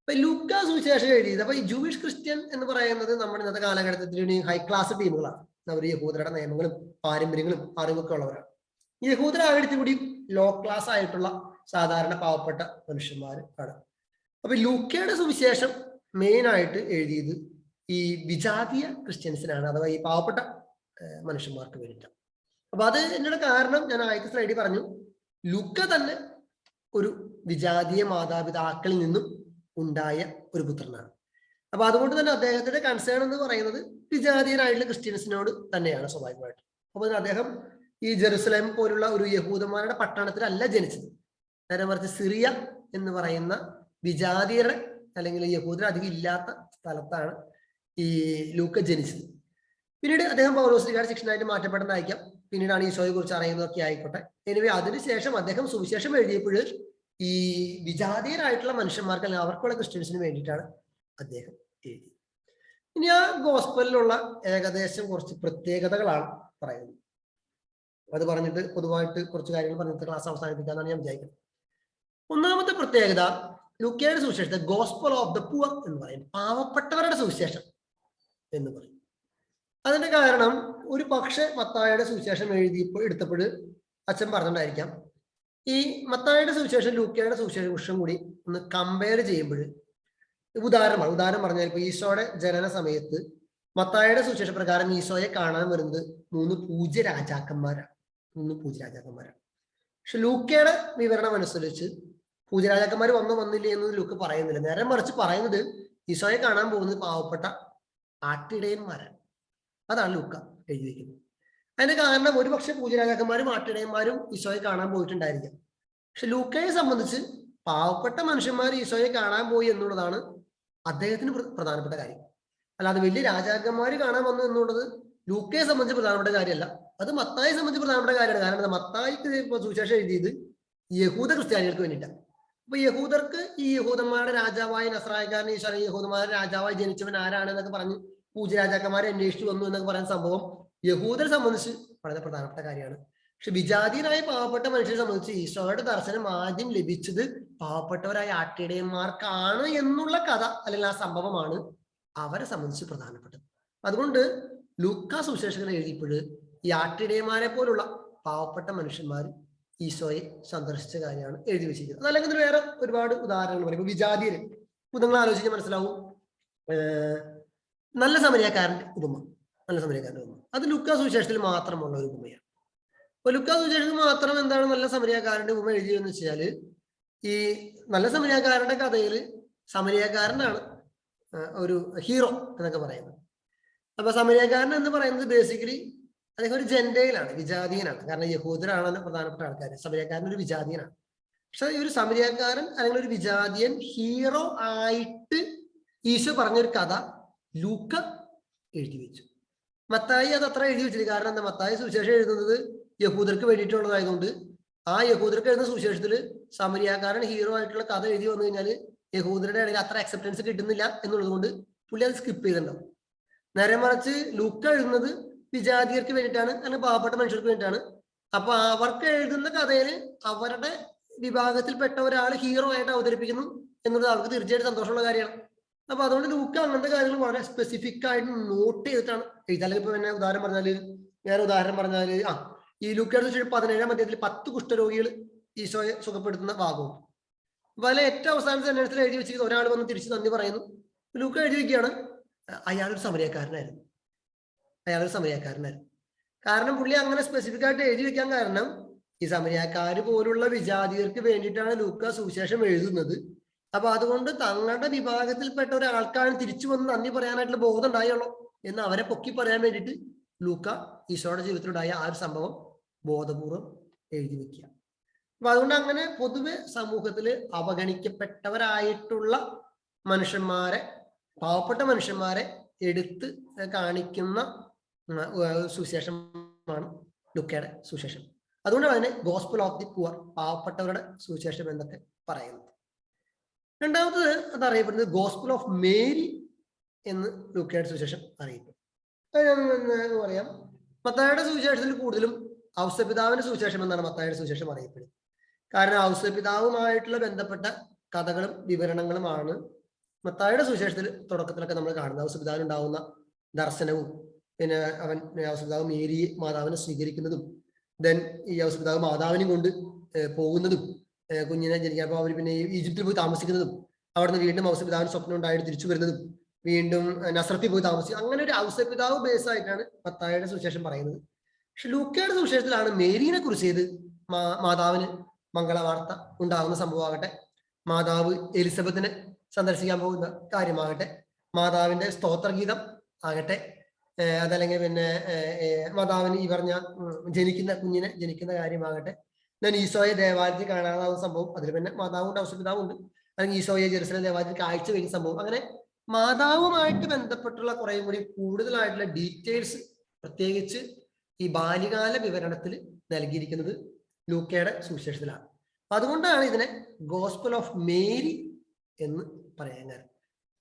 അപ്പൊ ലൂക്കാ സുവിശേഷം എഴുതിയത്, അപ്പൊ ഈ ജൂയിഷ് ക്രിസ്ത്യൻ എന്ന് പറയുന്നത് നമ്മുടെ ഇന്നത്തെ കാലഘട്ടത്തിൽ ഹൈ ക്ലാസ് ടീമുകളാണ്. അവർ യഹൂദരുടെ നിയമങ്ങളും പാരമ്പര്യങ്ങളും അറിവൊക്കെ ഉള്ളവരാണ്. യഹൂദരാകടുത്ത് കൂടി ലോ ക്ലാസ് ആയിട്ടുള്ള സാധാരണ പാവപ്പെട്ട മനുഷ്യന്മാർ ആണ്. അപ്പൊ ലൂക്കയുടെ സുവിശേഷം മെയിൻ ആയിട്ട് എഴുതിയത് ഈ വിജാതീയ ക്രിസ്ത്യൻസിനാണ്, അഥവാ ഈ പാവപ്പെട്ട മനുഷ്യന്മാർക്ക് വേണ്ടിയിട്ടാണ്. അപ്പൊ അത് എന്നോട് കാരണം ഞാൻ ആദ്യത്തെ സ്ലൈഡിൽ പറഞ്ഞു, ലൂക്ക തന്നെ ഒരു വിജാതീയ മാതാപിതാക്കളിൽ നിന്നും ഉണ്ടായ ഒരു പുത്രനാണ്. അപ്പൊ അതുകൊണ്ട് തന്നെ അദ്ദേഹത്തിന്റെ കൺസേൺ എന്ന് പറയുന്നത് വിജാതീയരായിട്ടുള്ള ക്രിസ്ത്യൻസിനോട് തന്നെയാണ് സ്വാഭാവികമായിട്ട്. അപ്പൊ അദ്ദേഹം ഈ ജെറുസലേം പോലുള്ള ഒരു യഹൂദന്മാരുടെ പട്ടണത്തിലല്ല ജനിച്ചത്, നേരെ മറിച്ച് സിറിയ എന്ന് പറയുന്ന വിജാതീയരുടെ അല്ലെങ്കിൽ യഹൂദർ അധികം ഇല്ലാത്ത സ്ഥലത്താണ് ഈ ലൂക്ക ജനിച്ചത്. പിന്നീട് അദ്ദേഹം പൗലോസ്ലിഹായുടെ ശിഷ്യനായിട്ട് മാറ്റപ്പെട്ടതായിരിക്കാം, പിന്നീടാണ് ഈശോയെ കുറിച്ച് അറിയുന്നതൊക്കെ ആയിക്കോട്ടെ. എനിവേ അതിനുശേഷം അദ്ദേഹം സുവിശേഷം എഴുതിയപ്പോൾ ഈ വിജാതീയരായിട്ടുള്ള മനുഷ്യന്മാർക്ക് അല്ലെങ്കിൽ അവർക്കുള്ള ക്രിസ്ത്യൻസിന് വേണ്ടിയിട്ടാണ് അദ്ദേഹം എഴുതിയത്. ഇനി ആ ഗോസ്പലിലുള്ള ഏകദേശം കുറച്ച് പ്രത്യേകതകളാണ് പറയുന്നത്. അത് പറഞ്ഞിട്ട് പൊതുവായിട്ട് കുറച്ച് കാര്യങ്ങൾ പറഞ്ഞിട്ട് ക്ലാസ് അവസാനിപ്പിക്കാന്നാണ് ഞാൻ വിചാരിക്കുന്നത്. ഒന്നാമത്തെ പ്രത്യേകത, ലൂക്കയുടെ സുവിശേഷത്തെ ഗോസ്പൽ ഓഫ് ദ പുവർ എന്ന് പറയും, പാവപ്പെട്ടവരുടെ സുവിശേഷം എന്ന് പറയും. അതിന്റെ കാരണം ഒരു പക്ഷെ മത്തായിയുടെ സുവിശേഷം എടുത്തപ്പോൾ അച്ഛൻ പറഞ്ഞിട്ടുണ്ടായിരിക്കാം, ഈ മത്തായിയുടെ സുവിശേഷം ലൂക്കയുടെ സുവിശേഷം കൂടി ഒന്ന് കമ്പയർ ചെയ്യുമ്പോൾ ഉദാഹരണം പറഞ്ഞാൽ, ഇപ്പൊ ഈശോയുടെ ജനന സമയത്ത് മത്തായിയുടെ സുവിശേഷ പ്രകാരം ഈശോയെ കാണാൻ വരുന്നത് 3 പൂജ്യ രാജാക്കന്മാരാണ്. പക്ഷെ ലൂക്കയുടെ വിവരണം അനുസരിച്ച് പൂജരാജാക്കന്മാർ വന്നില്ലേ എന്ന് ലൂക്ക് പറയുന്നില്ല. നേരെ മറിച്ച് പറയുന്നത് ഈശോയെ കാണാൻ പോകുന്നത് പാവപ്പെട്ട ആട്ടിടയന്മാരാണ്. അതാണ് ലൂക്ക എഴുതി വയ്ക്കുന്നത്. അതിന്റെ കാരണം ഒരുപക്ഷെ പൂജരാജാക്കന്മാരും ആട്ടിടയന്മാരും ഈശോയെ കാണാൻ പോയിട്ടുണ്ടായിരിക്കാം. പക്ഷെ ലൂക്കയെ സംബന്ധിച്ച് പാവപ്പെട്ട മനുഷ്യന്മാർ ഈശോയെ കാണാൻ പോയി എന്നുള്ളതാണ് അദ്ദേഹത്തിന് പ്രധാനപ്പെട്ട കാര്യം. അല്ലാതെ വലിയ രാജാക്കന്മാർ കാണാൻ വന്നു എന്നുള്ളത് ലൂക്കയെ സംബന്ധിച്ച് പ്രധാനപ്പെട്ട കാര്യമല്ല, അത് മത്തായിയെ സംബന്ധിച്ച് പ്രധാനപ്പെട്ട കാര്യമാണ്. കാരണം മത്തായിക്ക് ഇപ്പൊ സുവിശേഷം എഴുതിയത് യഹൂദ ക്രിസ്ത്യാനികൾക്ക് വേണ്ടിയിട്ടാണ്. അപ്പൊ യഹൂദർക്ക് ഈ യഹൂദന്മാരുടെ രാജാവായി നസ്രായക്കാരൻ ഈശോ യഹൂദന്മാരുടെ രാജാവായി ജനിച്ചവൻ ആരാണ് എന്നൊക്കെ പറഞ്ഞ് പൂജരാജാക്കന്മാരെ അന്വേഷിച്ചു വന്നു എന്നൊക്കെ പറയുന്ന സംഭവം യഹൂദരെ സംബന്ധിച്ച് വളരെ പ്രധാനപ്പെട്ട കാര്യമാണ്. പക്ഷെ വിജാതീയരായ പാവപ്പെട്ട മനുഷ്യരെ സംബന്ധിച്ച് ഈശോയുടെ ദർശനം ആദ്യം ലഭിച്ചത് പാവപ്പെട്ടവരായ ആട്ടിടയന്മാർക്കാണ് എന്നുള്ള കഥ അല്ലെങ്കിൽ ആ സംഭവമാണ് അവരെ സംബന്ധിച്ച് പ്രധാനപ്പെട്ടത്. അതുകൊണ്ട് ലൂക്കാ സുവിശേഷങ്ങൾ എഴുതിയപ്പോൾ ഈ ആട്ടിടയന്മാരെ പോലുള്ള പാവപ്പെട്ട മനുഷ്യന്മാർ ഈശോയെ സന്ദർശിച്ച കാര്യമാണ് എഴുതി വെച്ചിരിക്കുന്നത്. അതല്ലെങ്കിൽ വേറെ ഒരുപാട് ഉദാഹരണങ്ങൾ പറയും. വിജാതീയര് നിങ്ങൾ ആലോചിച്ച് മനസ്സിലാവും, നല്ല സമരിയാക്കാരന്റെ ഉപമ, അത് ലൂക്കാ സുവിശേഷത്തിൽ മാത്രമുള്ള ഒരു ഉപമയാണ്. അപ്പൊ ലൂക്കാ സുവിശേഷത്തിൽ മാത്രം എന്താണ് നല്ല സമരിയാക്കാരന്റെ ഉപമ എഴുതിയെന്ന് വെച്ചാല്, ഈ നല്ല സമരിയാക്കാരന്റെ കഥയിൽ സമരിയാക്കാരനാണ് ഒരു ഹീറോ എന്നൊക്കെ പറയുന്നത്. അപ്പൊ സമരിയാക്കാരൻ എന്ന് പറയുന്നത് ബേസിക്കലി അദ്ദേഹം ഒരു ജെന്റൈലാണ്, വിജാതീയനാണ്. കാരണം യഹൂദരാണ് പ്രധാനപ്പെട്ട ആൾക്കാർ, സമരിയാക്കാരൻ ഒരു വിജാതീയനാണ്. പക്ഷെ ഈ ഒരു സമരിയാക്കാരൻ അല്ലെങ്കിൽ ഒരു വിജാതീയൻ ഹീറോ ആയിട്ട് ഈശോ പറഞ്ഞൊരു കഥ ലൂക്ക എഴുതി വെച്ചു. മത്തായി അത് അത്ര എഴുതി വെച്ചില്ല. കാരണം എന്താ, മത്തായി സുവിശേഷം എഴുതുന്നത് യഹൂദർക്ക് വേണ്ടിയിട്ടുള്ളതായതുകൊണ്ട് ആ യഹൂദർക്ക് എഴുതുന്ന സുവിശേഷത്തിൽ സമരിയാക്കാരൻ ഹീറോ ആയിട്ടുള്ള കഥ എഴുതി വന്നു കഴിഞ്ഞാൽ യഹൂദരുടെ ഇടയിൽ അത്ര അക്സെപ്റ്റൻസ് കിട്ടുന്നില്ല എന്നുള്ളത് കൊണ്ട് പുള്ളി അത് സ്കിപ്പ് ചെയ്തിട്ടുണ്ടാവും. നേരെ മറിച്ച് ലൂക്ക എഴുതുന്നത് വിജാതിയർക്ക് വേണ്ടിയിട്ടാണ്, അല്ലെങ്കിൽ പാവപ്പെട്ട മനുഷ്യർക്ക് വേണ്ടിയിട്ടാണ്. അപ്പൊ അവർക്ക് എഴുതുന്ന കഥയിൽ അവരുടെ വിഭാഗത്തിൽപ്പെട്ട ഒരാൾ ഹീറോ ആയിട്ട് അവതരിപ്പിക്കുന്നു എന്നുള്ളത് അവർക്ക് തീർച്ചയായിട്ടും സന്തോഷമുള്ള കാര്യമാണ്. അപ്പൊ അതുകൊണ്ട് ലൂക്ക അങ്ങനത്തെ കാര്യങ്ങൾ വളരെ സ്പെസിഫിക് ആയിട്ട് നോട്ട് ചെയ്തിട്ടാണ് എഴുതുക. അല്ലെങ്കിൽ ഇപ്പൊ പിന്നെ വേറെ ഉദാഹരണം പറഞ്ഞാല് ഈ ലൂക്കയുടെ 17-ാം അധ്യായത്തിൽ 10 കുഷ്ഠരോഗികൾ ഈശോയെ സുഖപ്പെടുത്തുന്ന ഭാഗവും. അപ്പൊ അതിലെ ഏറ്റവും അവസാനത്തെ സെന്റൻസിൽ എഴുതി വെച്ചിരിക്കുന്നത് ഒരാൾ വന്ന് തിരിച്ച് നന്ദി പറയുന്നു. ലൂക്ക എഴുതി വെക്കുകയാണ് അയാളൊരു സമരിയാക്കാരനായിരുന്നു. കാരണം പുള്ളി അങ്ങനെ സ്പെസിഫിക് ആയിട്ട് എഴുതി വെക്കാൻ കാരണം ഈ സമരിയാക്കാര് പോലുള്ള വിജാതിയർക്ക് വേണ്ടിയിട്ടാണ് ലൂക്ക സുവിശേഷം എഴുതുന്നത്. അപ്പൊ അതുകൊണ്ട് തങ്ങളുടെ വിഭാഗത്തിൽപ്പെട്ട ഒരാൾക്കാണ് തിരിച്ചു വന്ന് നന്ദി പറയാനായിട്ടുള്ള ബോധം ഉണ്ടായുള്ളൂ എന്ന് അവരെ പൊക്കി പറയാൻ വേണ്ടിയിട്ട് ലൂക്ക ഈശോയുടെ ജീവിതത്തിലുണ്ടായ ആ ഒരു സംഭവം ബോധപൂർവം എഴുതി വെക്കുക. അപ്പൊ അതുകൊണ്ട് അങ്ങനെ പൊതുവെ സമൂഹത്തിൽ അവഗണിക്കപ്പെട്ടവരായിട്ടുള്ള മനുഷ്യന്മാരെ, പാവപ്പെട്ട മനുഷ്യന്മാരെ എടുത്ത് കാണിക്കുന്ന സുവിശേഷം ആണ് ലൂക്കയുടെ സുവിശേഷം. അതുകൊണ്ടാണ് അതിനെ ഗോസ്പൽ ഓഫ് ദി പുവർ, പാവപ്പെട്ടവരുടെ സുവിശേഷം എന്നൊക്കെ പറയുന്നത്. രണ്ടാമത് അത് അറിയപ്പെടുന്നത് ഗോസ്പൽ ഓഫ് മേരി എന്ന് ലൂക്കയുടെ സുവിശേഷം അറിയപ്പെടും. പറയാം, മത്തായിയുടെ സുവിശേഷത്തിൽ കൂടുതലും ഔസപിതാവിന്റെ സുവിശേഷം എന്നാണ് മത്തായിയുടെ സുവിശേഷം അറിയപ്പെടുന്നത്. കാരണം ഔസപിതാവുമായിട്ടുള്ള ബന്ധപ്പെട്ട കഥകളും വിവരണങ്ങളുമാണ് മത്തായിയുടെ സുവിശേഷത്തിൽ തുടക്കത്തിലൊക്കെ നമ്മൾ കാണുന്നത്. ഔസപിതാവിനുണ്ടാവുന്ന ദർശനവും, പിന്നെ അവൻ ഔസപിതാവ് മേരി മാതാവിനെ സ്വീകരിക്കുന്നതും, ദെൻ ഈ ഔസപിതാവ് മാതാവിനെയും കൊണ്ട് പോകുന്നതും, കുഞ്ഞിനെ ജനിക്കാൻ അപ്പോൾ അവർ പിന്നെ ഈജിപ്തിൽ പോയി താമസിക്കുന്നതും, അവിടുന്ന് വീണ്ടും ഔസപിതാവിന് സ്വപ്നം ഉണ്ടായിട്ട് തിരിച്ചു വരുന്നതും, വീണ്ടും നസ്രത്തിൽ പോയി താമസിക്കും. അങ്ങനെ ഒരു ഔസപിതാവ് ബേസ് ആയിട്ടാണ് മത്തായിയുടെ സുവിശേഷം പറയുന്നത്. പക്ഷെ ലൂക്കയുടെ സുവിശേഷത്തിലാണ് മേരീനെ കുറിച്ച് ചെയ്ത് മാതാവിന് മംഗളവാർത്ത ഉണ്ടാകുന്ന സംഭവമാകട്ടെ, മാതാവ് എലിസബത്തിനെ സന്ദർശിക്കാൻ പോകുന്ന കാര്യമാകട്ടെ, മാതാവിന്റെ സ്തോത്രഗീതം ആകട്ടെ, അതല്ലെങ്കിൽ പിന്നെ മാതാവിന് ഈ പറഞ്ഞ കുഞ്ഞിനെ ജനിക്കുന്ന കാര്യമാകട്ടെ, ഞാൻ ഈശോയെ ദേവാലയത്തിൽ കാണാതാവുന്ന സംഭവം, അതിൽ പിന്നെ മാതാവുണ്ട് ഔസപിതാവും ഉണ്ട്, അല്ലെങ്കിൽ ഈശോയെ ജെറുസലേം ദേവാലയത്തിൽ കാഴ്ച വയ്ക്കുന്ന സംഭവം, അങ്ങനെ മാതാവുമായിട്ട് ബന്ധപ്പെട്ടുള്ള കുറേ കൂടി കൂടുതലായിട്ടുള്ള ഡീറ്റെയിൽസ് പ്രത്യേകിച്ച് ഈ ബാല്യകാല വിവരണത്തിൽ നൽകിയിരിക്കുന്നത് ലൂക്കയുടെ സുവിശേഷത്തിലാണ്. അതുകൊണ്ടാണ് ഇതിനെ ഗോസ്പൽ ഓഫ് മേരി എന്ന് പറയാൻ കാരണം.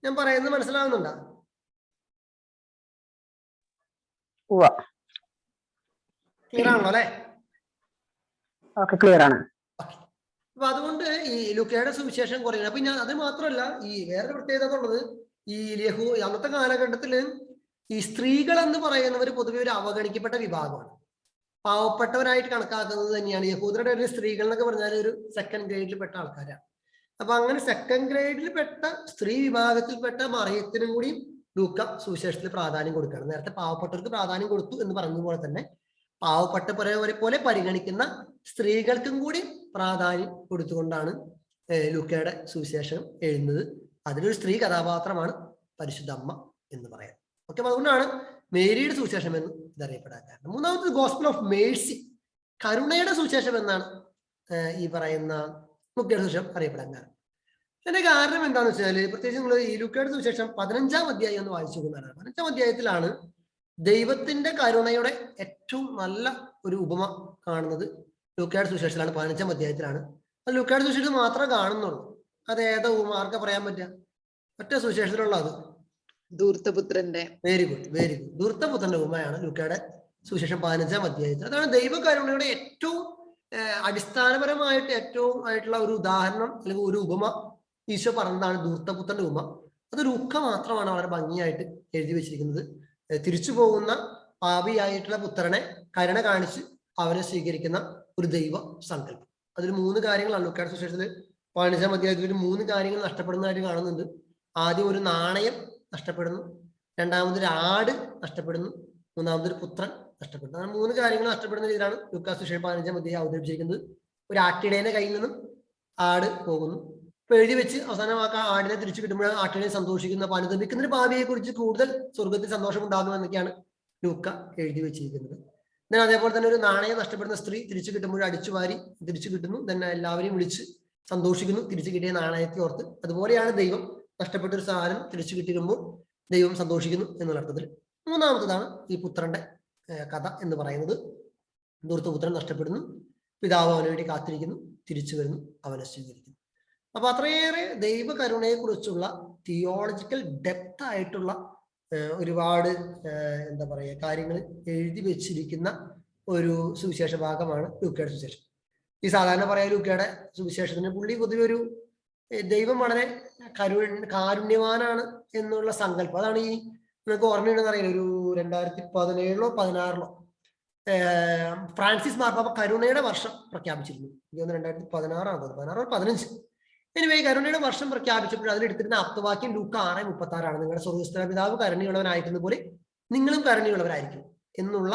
ഞാൻ പറയുന്നത് മനസ്സിലാവുന്നുണ്ടോ? ക്ലിയർ ആണല്ലോ അല്ലെ? ക്ലിയർ ആണ്. അപ്പൊ അതുകൊണ്ട് ഈ ലൂക്കയുടെ സുവിശേഷം കുറയുന്നത്. അപ്പൊ ഞാൻ അത് മാത്രമല്ല, ഈ വേറൊരു പ്രത്യേകത എന്നുള്ളത്, ഈ അന്നത്തെ കാലഘട്ടത്തില് ഈ സ്ത്രീകൾ എന്ന് പറയുന്നവർ പൊതുവെ ഒരു അവഗണിക്കപ്പെട്ട വിഭാഗമാണ്, പാവപ്പെട്ടവരായിട്ട് കണക്കാക്കുന്നത് തന്നെയാണ്. യഹൂദരുടെ ഒരു സ്ത്രീകൾ എന്നൊക്കെ പറഞ്ഞാൽ ഒരു സെക്കൻഡ് ഗ്രേഡിൽ പെട്ട ആൾക്കാരാണ്. അപ്പൊ അങ്ങനെ സെക്കൻഡ് ഗ്രേഡിൽ പെട്ട സ്ത്രീ വിഭാഗത്തിൽപ്പെട്ട മറിയത്തിനും കൂടി ലൂക്ക സുവിശേഷത്തിൽ പ്രാധാന്യം കൊടുക്കുകയാണ്. നേരത്തെ പാവപ്പെട്ടവർക്ക് പ്രാധാന്യം കൊടുത്തു എന്ന് പറഞ്ഞതുപോലെ തന്നെ പാവപ്പെട്ടവരെ പോലെ പരിഗണിക്കുന്ന സ്ത്രീകൾക്കും കൂടി പ്രാധാന്യം കൊടുത്തുകൊണ്ടാണ് ലൂക്കയുടെ സുവിശേഷം എഴുതുന്നത്. അതിലൊരു സ്ത്രീ കഥാപാത്രമാണ് പരിശുദ്ധ അമ്മ എന്ന് പറയാം. ഓക്കെ, അതുകൊണ്ടാണ് മേരിയുടെ സുവിശേഷം എന്ന് ഇതറിയപ്പെടാൻ കാരണം. മൂന്നാമത് ഗോസ്പൽ ഓഫ് മേഴ്സി, കരുണയുടെ സുവിശേഷം എന്നാണ് ഈ പറയുന്ന ലൂക്കയുടെ സുവിശേഷം അറിയപ്പെടാൻ കാരണം. അതിന്റെ കാരണം എന്താണെന്ന് വെച്ചാൽ, പ്രത്യേകിച്ച് നിങ്ങൾ ഈ ലൂക്കയുടെ സുവിശേഷം 15-ാം അധ്യായം ഒന്ന് വായിച്ചു നോക്കുന്നതാണ്. 15-ാം അധ്യായത്തിലാണ് ദൈവത്തിന്റെ കരുണയുടെ ഏറ്റവും നല്ല ഒരു ഉപമ കാണുന്നത് ലൂക്കയുടെ സുവിശേഷത്തിലാണ്. 15-ാം അധ്യായത്തിലാണ്. അത് ലൂക്കയുടെ സുവിശേഷത്തിൽ മാത്രമേ കാണുന്നുള്ളൂ. അത് ഏതാ ഉപമ ആർക്കാ പറയാൻ പറ്റുക? ഒറ്റ സുവിശേഷത്തിലുള്ള അത് ധൂർത്തപുത്രന്റെ. Very good, very good. ധൂർത്തപുത്രന്റെ ഉപമയാണ് ലൂക്കയുടെ സുവിശേഷം 15-ാം അധ്യായത്തിൽ. അതാണ് ദൈവകരുണയുടെ ഏറ്റവും അടിസ്ഥാനപരമായിട്ട് ഏറ്റവും ആയിട്ടുള്ള ഒരു ഉദാഹരണം അല്ലെങ്കിൽ ഒരു ഉപമ ഈശോ പറഞ്ഞതാണ് ധൂർത്തപുത്രന്റെ ഉപമ. അത് ലൂക്ക മാത്രമാണ് വളരെ ഭംഗിയായിട്ട് എഴുതി വെച്ചിരിക്കുന്നത്. തിരിച്ചു പോകുന്ന പാപിയായിട്ടുള്ള പുത്രനെ കരുണ കാണിച്ച് അവനെ സ്വീകരിക്കുന്ന ഒരു ദൈവ സങ്കല്പം. അതിൽ 3 കാര്യങ്ങളാണ് ലൂക്കയുടെ സുവിശേഷത്തിൽ 15-ാം അധ്യായത്തിൽ 3 കാര്യങ്ങൾ നഷ്ടപ്പെടുന്നതായിട്ട് കാണുന്നുണ്ട്. ആദ്യം ഒരു നാണയം നഷ്ടപ്പെടുന്നു, രണ്ടാമതൊരു ആട് നഷ്ടപ്പെടുന്നു, മൂന്നാമതൊരു പുത്രൻ നഷ്ടപ്പെടുന്നു. അങ്ങനെ 3 കാര്യങ്ങൾ നഷ്ടപ്പെടുന്ന രീതിയിലാണ് ലൂക്കാ സുവിശേഷം 15-ാം അധ്യായം അവതരിപ്പിച്ചിരിക്കുന്നത്. ഒരു ആട്ടിടേന്റെ കയ്യിൽ നിന്നും ആട് പോകുന്നു. ഇപ്പൊ എഴുതി വെച്ച് അവസാനം ആ ആടിനെ തിരിച്ചു കിട്ടുമ്പോഴാണ് ആട്ടിനെ സന്തോഷിക്കുന്ന, അനുദമിക്കുന്ന ഒരു ഭാവിയെ കുറിച്ച് കൂടുതൽ സ്വർഗത്തിൽ സന്തോഷം ഉണ്ടാകുമെന്നൊക്കെയാണ് ലൂക്ക എഴുതി വെച്ചിരിക്കുന്നത്. then അതേപോലെ തന്നെ ഒരു നാണയം നഷ്ടപ്പെടുന്ന സ്ത്രീ തിരിച്ചു കിട്ടുമ്പോൾ അടിച്ചു വാരി തിരിച്ചു കിട്ടുന്നു, then എല്ലാവരെയും വിളിച്ച് സന്തോഷിക്കുന്നു തിരിച്ചു കിട്ടിയ നാണയത്തെ ഓർത്ത്. അതുപോലെയാണ് ദൈവം നഷ്ടപ്പെട്ട ഒരു സാധനം തിരിച്ചു കിട്ടിക്കുമ്പോൾ ദൈവം സന്തോഷിക്കുന്നു എന്നുള്ള അർത്ഥത്തിൽ. മൂന്നാമത്തതാണ് ഈ പുത്രന്റെ കഥ എന്ന് പറയുന്നത്. ധൂർത്തപുത്രൻ നഷ്ടപ്പെടുന്നു, പിതാവ് അവന് വേണ്ടി കാത്തിരിക്കുന്നു, തിരിച്ചു വരുന്നു, അവനെ സ്വീകരിക്കുന്നു. അപ്പൊ അത്രയേറെ ദൈവകരുണയെ കുറിച്ചുള്ള തിയോളജിക്കൽ ഡെപ്ത് ആയിട്ടുള്ള ഒരുപാട് എന്താ പറയുക കാര്യങ്ങൾ എഴുതി വെച്ചിരിക്കുന്ന ഒരു സുവിശേഷ ഭാഗമാണ് ലൂക്കയുടെ സുവിശേഷം. ഈ സാധാരണ പറയാ ലൂക്കയുടെ സുവിശേഷത്തിന് പുള്ളി പൊതുവെ ഒരു ദൈവം വളരെ കാരുണ്യവാനാണ് എന്നുള്ള സങ്കല്പം. അതാണ് ഈ നിങ്ങൾക്ക് ഓർമ്മയുണ്ടെന്ന് അറിയില്ല, ഒരു 2017-ലോ 2016-ലോ ഫ്രാൻസിസ് മാർപ്പാപ്പ കരുണയുടെ വർഷം പ്രഖ്യാപിച്ചിരുന്നു. 2016 15. എനിവേ കരുണയുടെ വർഷം പ്രഖ്യാപിച്ചപ്പോൾ അതിലെടുത്തിരുന്ന ആപ്തവാക്യം ലൂക്ക 6:36 നിങ്ങളുടെ സ്വർഗ്ഗസ്ഥ പിതാവ് കരുണയുള്ളവനായിരിക്കുന്ന പോലെ നിങ്ങളും കരുണയുള്ളവരായിരിക്കും എന്നുള്ള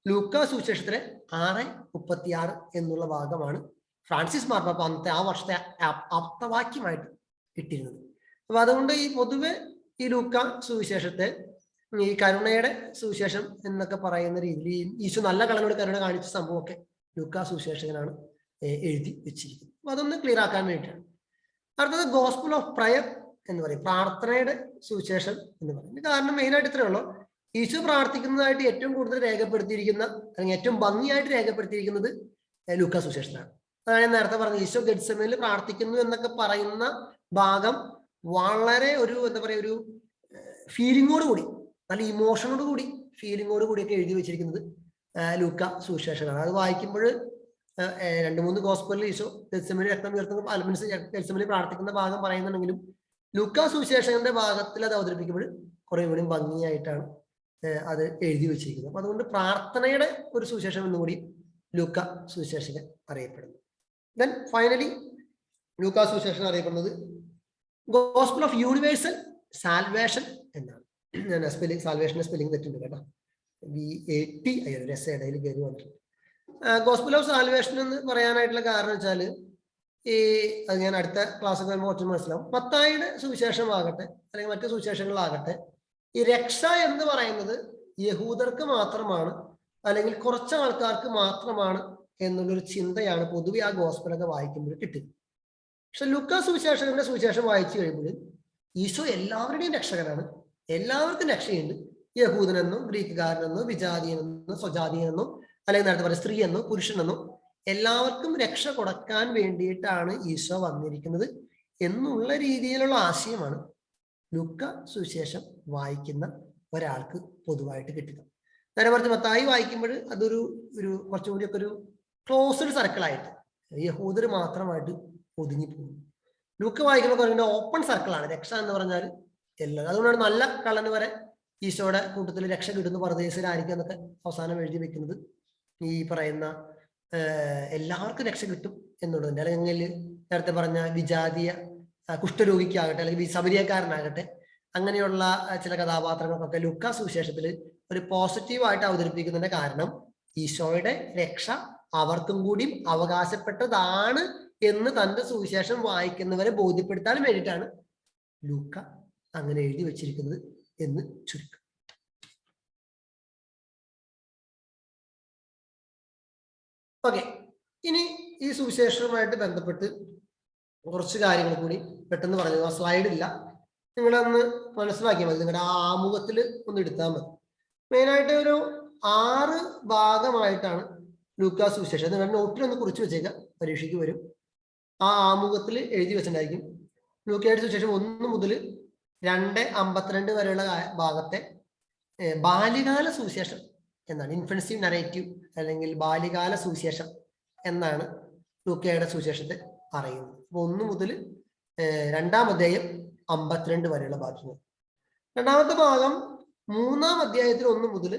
ലൂക്ക സുവിശേഷത്തിലെ 6:36 എന്നുള്ള ഭാഗമാണ് ഫ്രാൻസിസ് മാർപ്പാപ്പ അന്നത്തെ ആ വർഷത്തെ ആപ്തവാക്യമായിട്ട് ഇട്ടിരുന്നത്. അപ്പൊ അതുകൊണ്ട് ഈ പൊതുവെ ഈ ലൂക്ക സുവിശേഷത്തെ ഈ കരുണയുടെ സുവിശേഷം എന്നൊക്കെ പറയുന്ന രീതിയിൽ ഈശോ നല്ല കളനോട് കരുണ കാണിച്ച സംഭവമൊക്കെ ലൂക്ക സുവിശേഷകനാണ് എഴുതി വെച്ചിരിക്കുന്നത്. അപ്പൊ അതൊന്ന് ക്ലിയർ ആക്കാൻ വേണ്ടിയിട്ടാണ്. അടുത്തത് ഗോസ്പൽ ഓഫ് പ്രയർ എന്ന് പറയും, പ്രാർത്ഥനയുടെ സുവിശേഷം എന്ന് പറയും. കാരണം മെയിനായിട്ട് ഇത്രയേ ഉള്ളൂ. ഈശോ പ്രാർത്ഥിക്കുന്നതായിട്ട് ഏറ്റവും കൂടുതൽ രേഖപ്പെടുത്തിയിരിക്കുന്ന അല്ലെങ്കിൽ ഏറ്റവും ഭംഗിയായിട്ട് രേഖപ്പെടുത്തിയിരിക്കുന്നത് ലൂക്കാ സുവിശേഷത്തിലാണ്. അതാണ് ഞാൻ നേരത്തെ പറഞ്ഞത്, ഈശോ ഗെത്സമനിൽ പ്രാർത്ഥിക്കുന്നു എന്നൊക്കെ പറയുന്ന ഭാഗം വളരെ ഒരു എന്താ പറയുക, ഒരു ഫീലിങ്ങോട് കൂടി, നല്ല ഇമോഷനോട് കൂടി, ഫീലിങ്ങോട് കൂടിയൊക്കെ എഴുതി വെച്ചിരിക്കുന്നത് ലൂക്കാ സുവിശേഷനാണ്. അത് വായിക്കുമ്പോൾ 2-3 ഗോസ്പലിൽ ഈശോ ഗെത്സമനിൽ രക്തം ഉയർത്തുന്ന മീൻസ് ഗെത്സമനിൽ പ്രാർത്ഥിക്കുന്ന ഭാഗം പറയുന്നുണ്ടെങ്കിലും ലൂക്കാ സുവിശേഷകന്റെ ഭാഗത്തിൽ അത് അവതരിപ്പിക്കുമ്പോൾ കുറെ കൂടി ഭംഗിയായിട്ടാണ് അത് എഴുതി വെച്ചിരിക്കുന്നത്. അപ്പൊ അതുകൊണ്ട് പ്രാർത്ഥനയുടെ ഒരു സുവിശേഷം എന്നുകൂടി ലൂക്കാ സുവിശേഷകൻ അറിയപ്പെടുന്നു. ദെൻ ഫൈനലി ലൂക്കാ സുവിശേഷൻ അറിയപ്പെടുന്നത് ഗോസ്പൽ ഓഫ് യൂണിവേഴ്സൽ സാൽവേഷൻ എന്നാണ്. ഞാൻ സ്പെല്ലിംഗ്, സാൽവേഷന്റെ സ്പെല്ലിംഗ് തെറ്റുണ്ട് കേട്ടോ, VAT രസ ഇടയിൽ കയറി വന്നിട്ടുണ്ട്. ഗോസ്പൽ ഓഫ് സാൽവേഷൻ എന്ന് പറയാനായിട്ടുള്ള കാരണം വെച്ചാൽ അത് ഞാൻ അടുത്ത ക്ലാസ്സിൽ വരുമ്പോൾ കുറച്ച് മനസ്സിലാവും. മത്തായിയുടെ സുവിശേഷമാകട്ടെ അല്ലെങ്കിൽ മറ്റു സുവിശേഷങ്ങളാകട്ടെ, ഈ രക്ഷ എന്ന് പറയുന്നത് യഹൂദർക്ക് മാത്രമാണ് അല്ലെങ്കിൽ കുറച്ച് ആൾക്കാർക്ക് മാത്രമാണ് എന്നുള്ളൊരു ചിന്തയാണ് പൊതുവെ ആ ഗോസ്പലൊക്കെ വായിക്കുമ്പോൾ കിട്ടുന്നത്. പക്ഷെ ലൂക്കാ സുവിശേഷകന്റെ സുവിശേഷം വായിച്ചു കഴിയുമ്പോൾ ഈശോ എല്ലാവരുടെയും രക്ഷകനാണ്, എല്ലാവർക്കും രക്ഷയുണ്ട്. യഹൂദനെന്നോ ഗ്രീക്കുകാരനെന്നോ വിജാതീയനെന്നോ സ്വജാതീയനെന്നോ അല്ലെങ്കിൽ നേരത്തെ പറയുക സ്ത്രീ എന്നോ പുരുഷനെന്നോ എല്ലാവർക്കും രക്ഷ കൊടുക്കാൻ വേണ്ടിയിട്ടാണ് ഈശോ വന്നിരിക്കുന്നത് എന്നുള്ള രീതിയിലുള്ള ആശയമാണ് ലൂക്കാ സുവിശേഷം വായിക്കുന്ന ഒരാൾക്ക് പൊതുവായിട്ട് കിട്ടുക. നേരെ മറിച്ച് മത്തായി വായിക്കുമ്പോൾ അതൊരു കുറച്ചും കൂടിയൊക്കെ ഒരു ക്ലോസ്ഡ് സർക്കിളായിട്ട് യഹൂദർ മാത്രമായിട്ട് ഒതുങ്ങി പോകുന്നു. ലൂക്ക വായിക്കുമ്പോൾ പറയുന്നത് ഓപ്പൺ സർക്കിളാണ് രക്ഷ എന്ന് പറഞ്ഞാൽ എല്ലാവരും. അതുകൊണ്ടാണ് നല്ല കള്ളന് വരെ ഈശോയുടെ കൂട്ടത്തിൽ രക്ഷ കിട്ടുന്നു പരദേശരായിരിക്കും എന്നൊക്കെ അവസാനം എഴുതി വെക്കുന്നത്. ഈ പറയുന്ന എല്ലാവർക്കും രക്ഷ കിട്ടും എന്നുള്ളതുണ്ട്. അല്ലെങ്കിൽ നേരത്തെ പറഞ്ഞ വിജാതീയ കുഷ്ഠരോഗിക്കാകട്ടെ അല്ലെങ്കിൽ സമരിയക്കാരനാകട്ടെ അങ്ങനെയുള്ള ചില കഥാപാത്രങ്ങൾക്കൊക്കെ ലൂക്കാ സുവിശേഷത്തിൽ ഒരു പോസിറ്റീവായിട്ട് അവതരിപ്പിക്കുന്നതിന്റെ കാരണം ഈശോയുടെ രക്ഷ അവർക്കും കൂടി അവകാശപ്പെട്ടതാണ് എന്ന് തന്റെ സുവിശേഷം വായിക്കുന്നവരെ ബോധ്യപ്പെടുത്താൻ വേണ്ടിയിട്ടാണ് ലൂക്ക അങ്ങനെ എഴുതി വെച്ചിരിക്കുന്നത് എന്ന് ചുരുക്കം. ഓക്കെ, ഇനി ഈ സുവിശേഷവുമായിട്ട് ബന്ധപ്പെട്ട് കുറച്ച് കാര്യങ്ങൾ കൂടി പെട്ടെന്ന് പറഞ്ഞു. ആ സ്ലൈഡ് ഇല്ല, നിങ്ങളൊന്ന് മനസ്സിലാക്കിയാൽ മതി. നിങ്ങളുടെ ആ ആമുഖത്തിൽ ഒന്ന് എടുത്താൽ മതി. മെയിനായിട്ട് ഒരു 6 ഭാഗമായിട്ടാണ് ലൂക്കാ സുവിശേഷം. നിങ്ങളുടെ നോട്ടിലൊന്ന് കുറിച്ച് വെച്ചേക്കാം, പരീക്ഷയ്ക്ക് വരും. ആ ആമുഖത്തിൽ എഴുതി വെച്ചിട്ടുണ്ടായിരിക്കും ലൂക്കയുടെ സുവിശേഷം 1 മുതൽ 2:52 വരെയുള്ള ഭാഗത്തെ ബാല്യകാല സുവിശേഷം എന്നാണ്, ഇൻഫൻസീവ് നറേറ്റീവ് അല്ലെങ്കിൽ ബാല്യകാല സുവിശേഷം എന്നാണ് ലൂക്കയുടെ സുവിശേഷത്തെ അറിയുന്നത്. അപ്പൊ 1 മുതൽ 2-ാം അധ്യായം 52 വരെയുള്ള ഭാഗങ്ങൾ. 2-ാമത്തെ ഭാഗം 3-ാം അധ്യായത്തിൽ 1 മുതൽ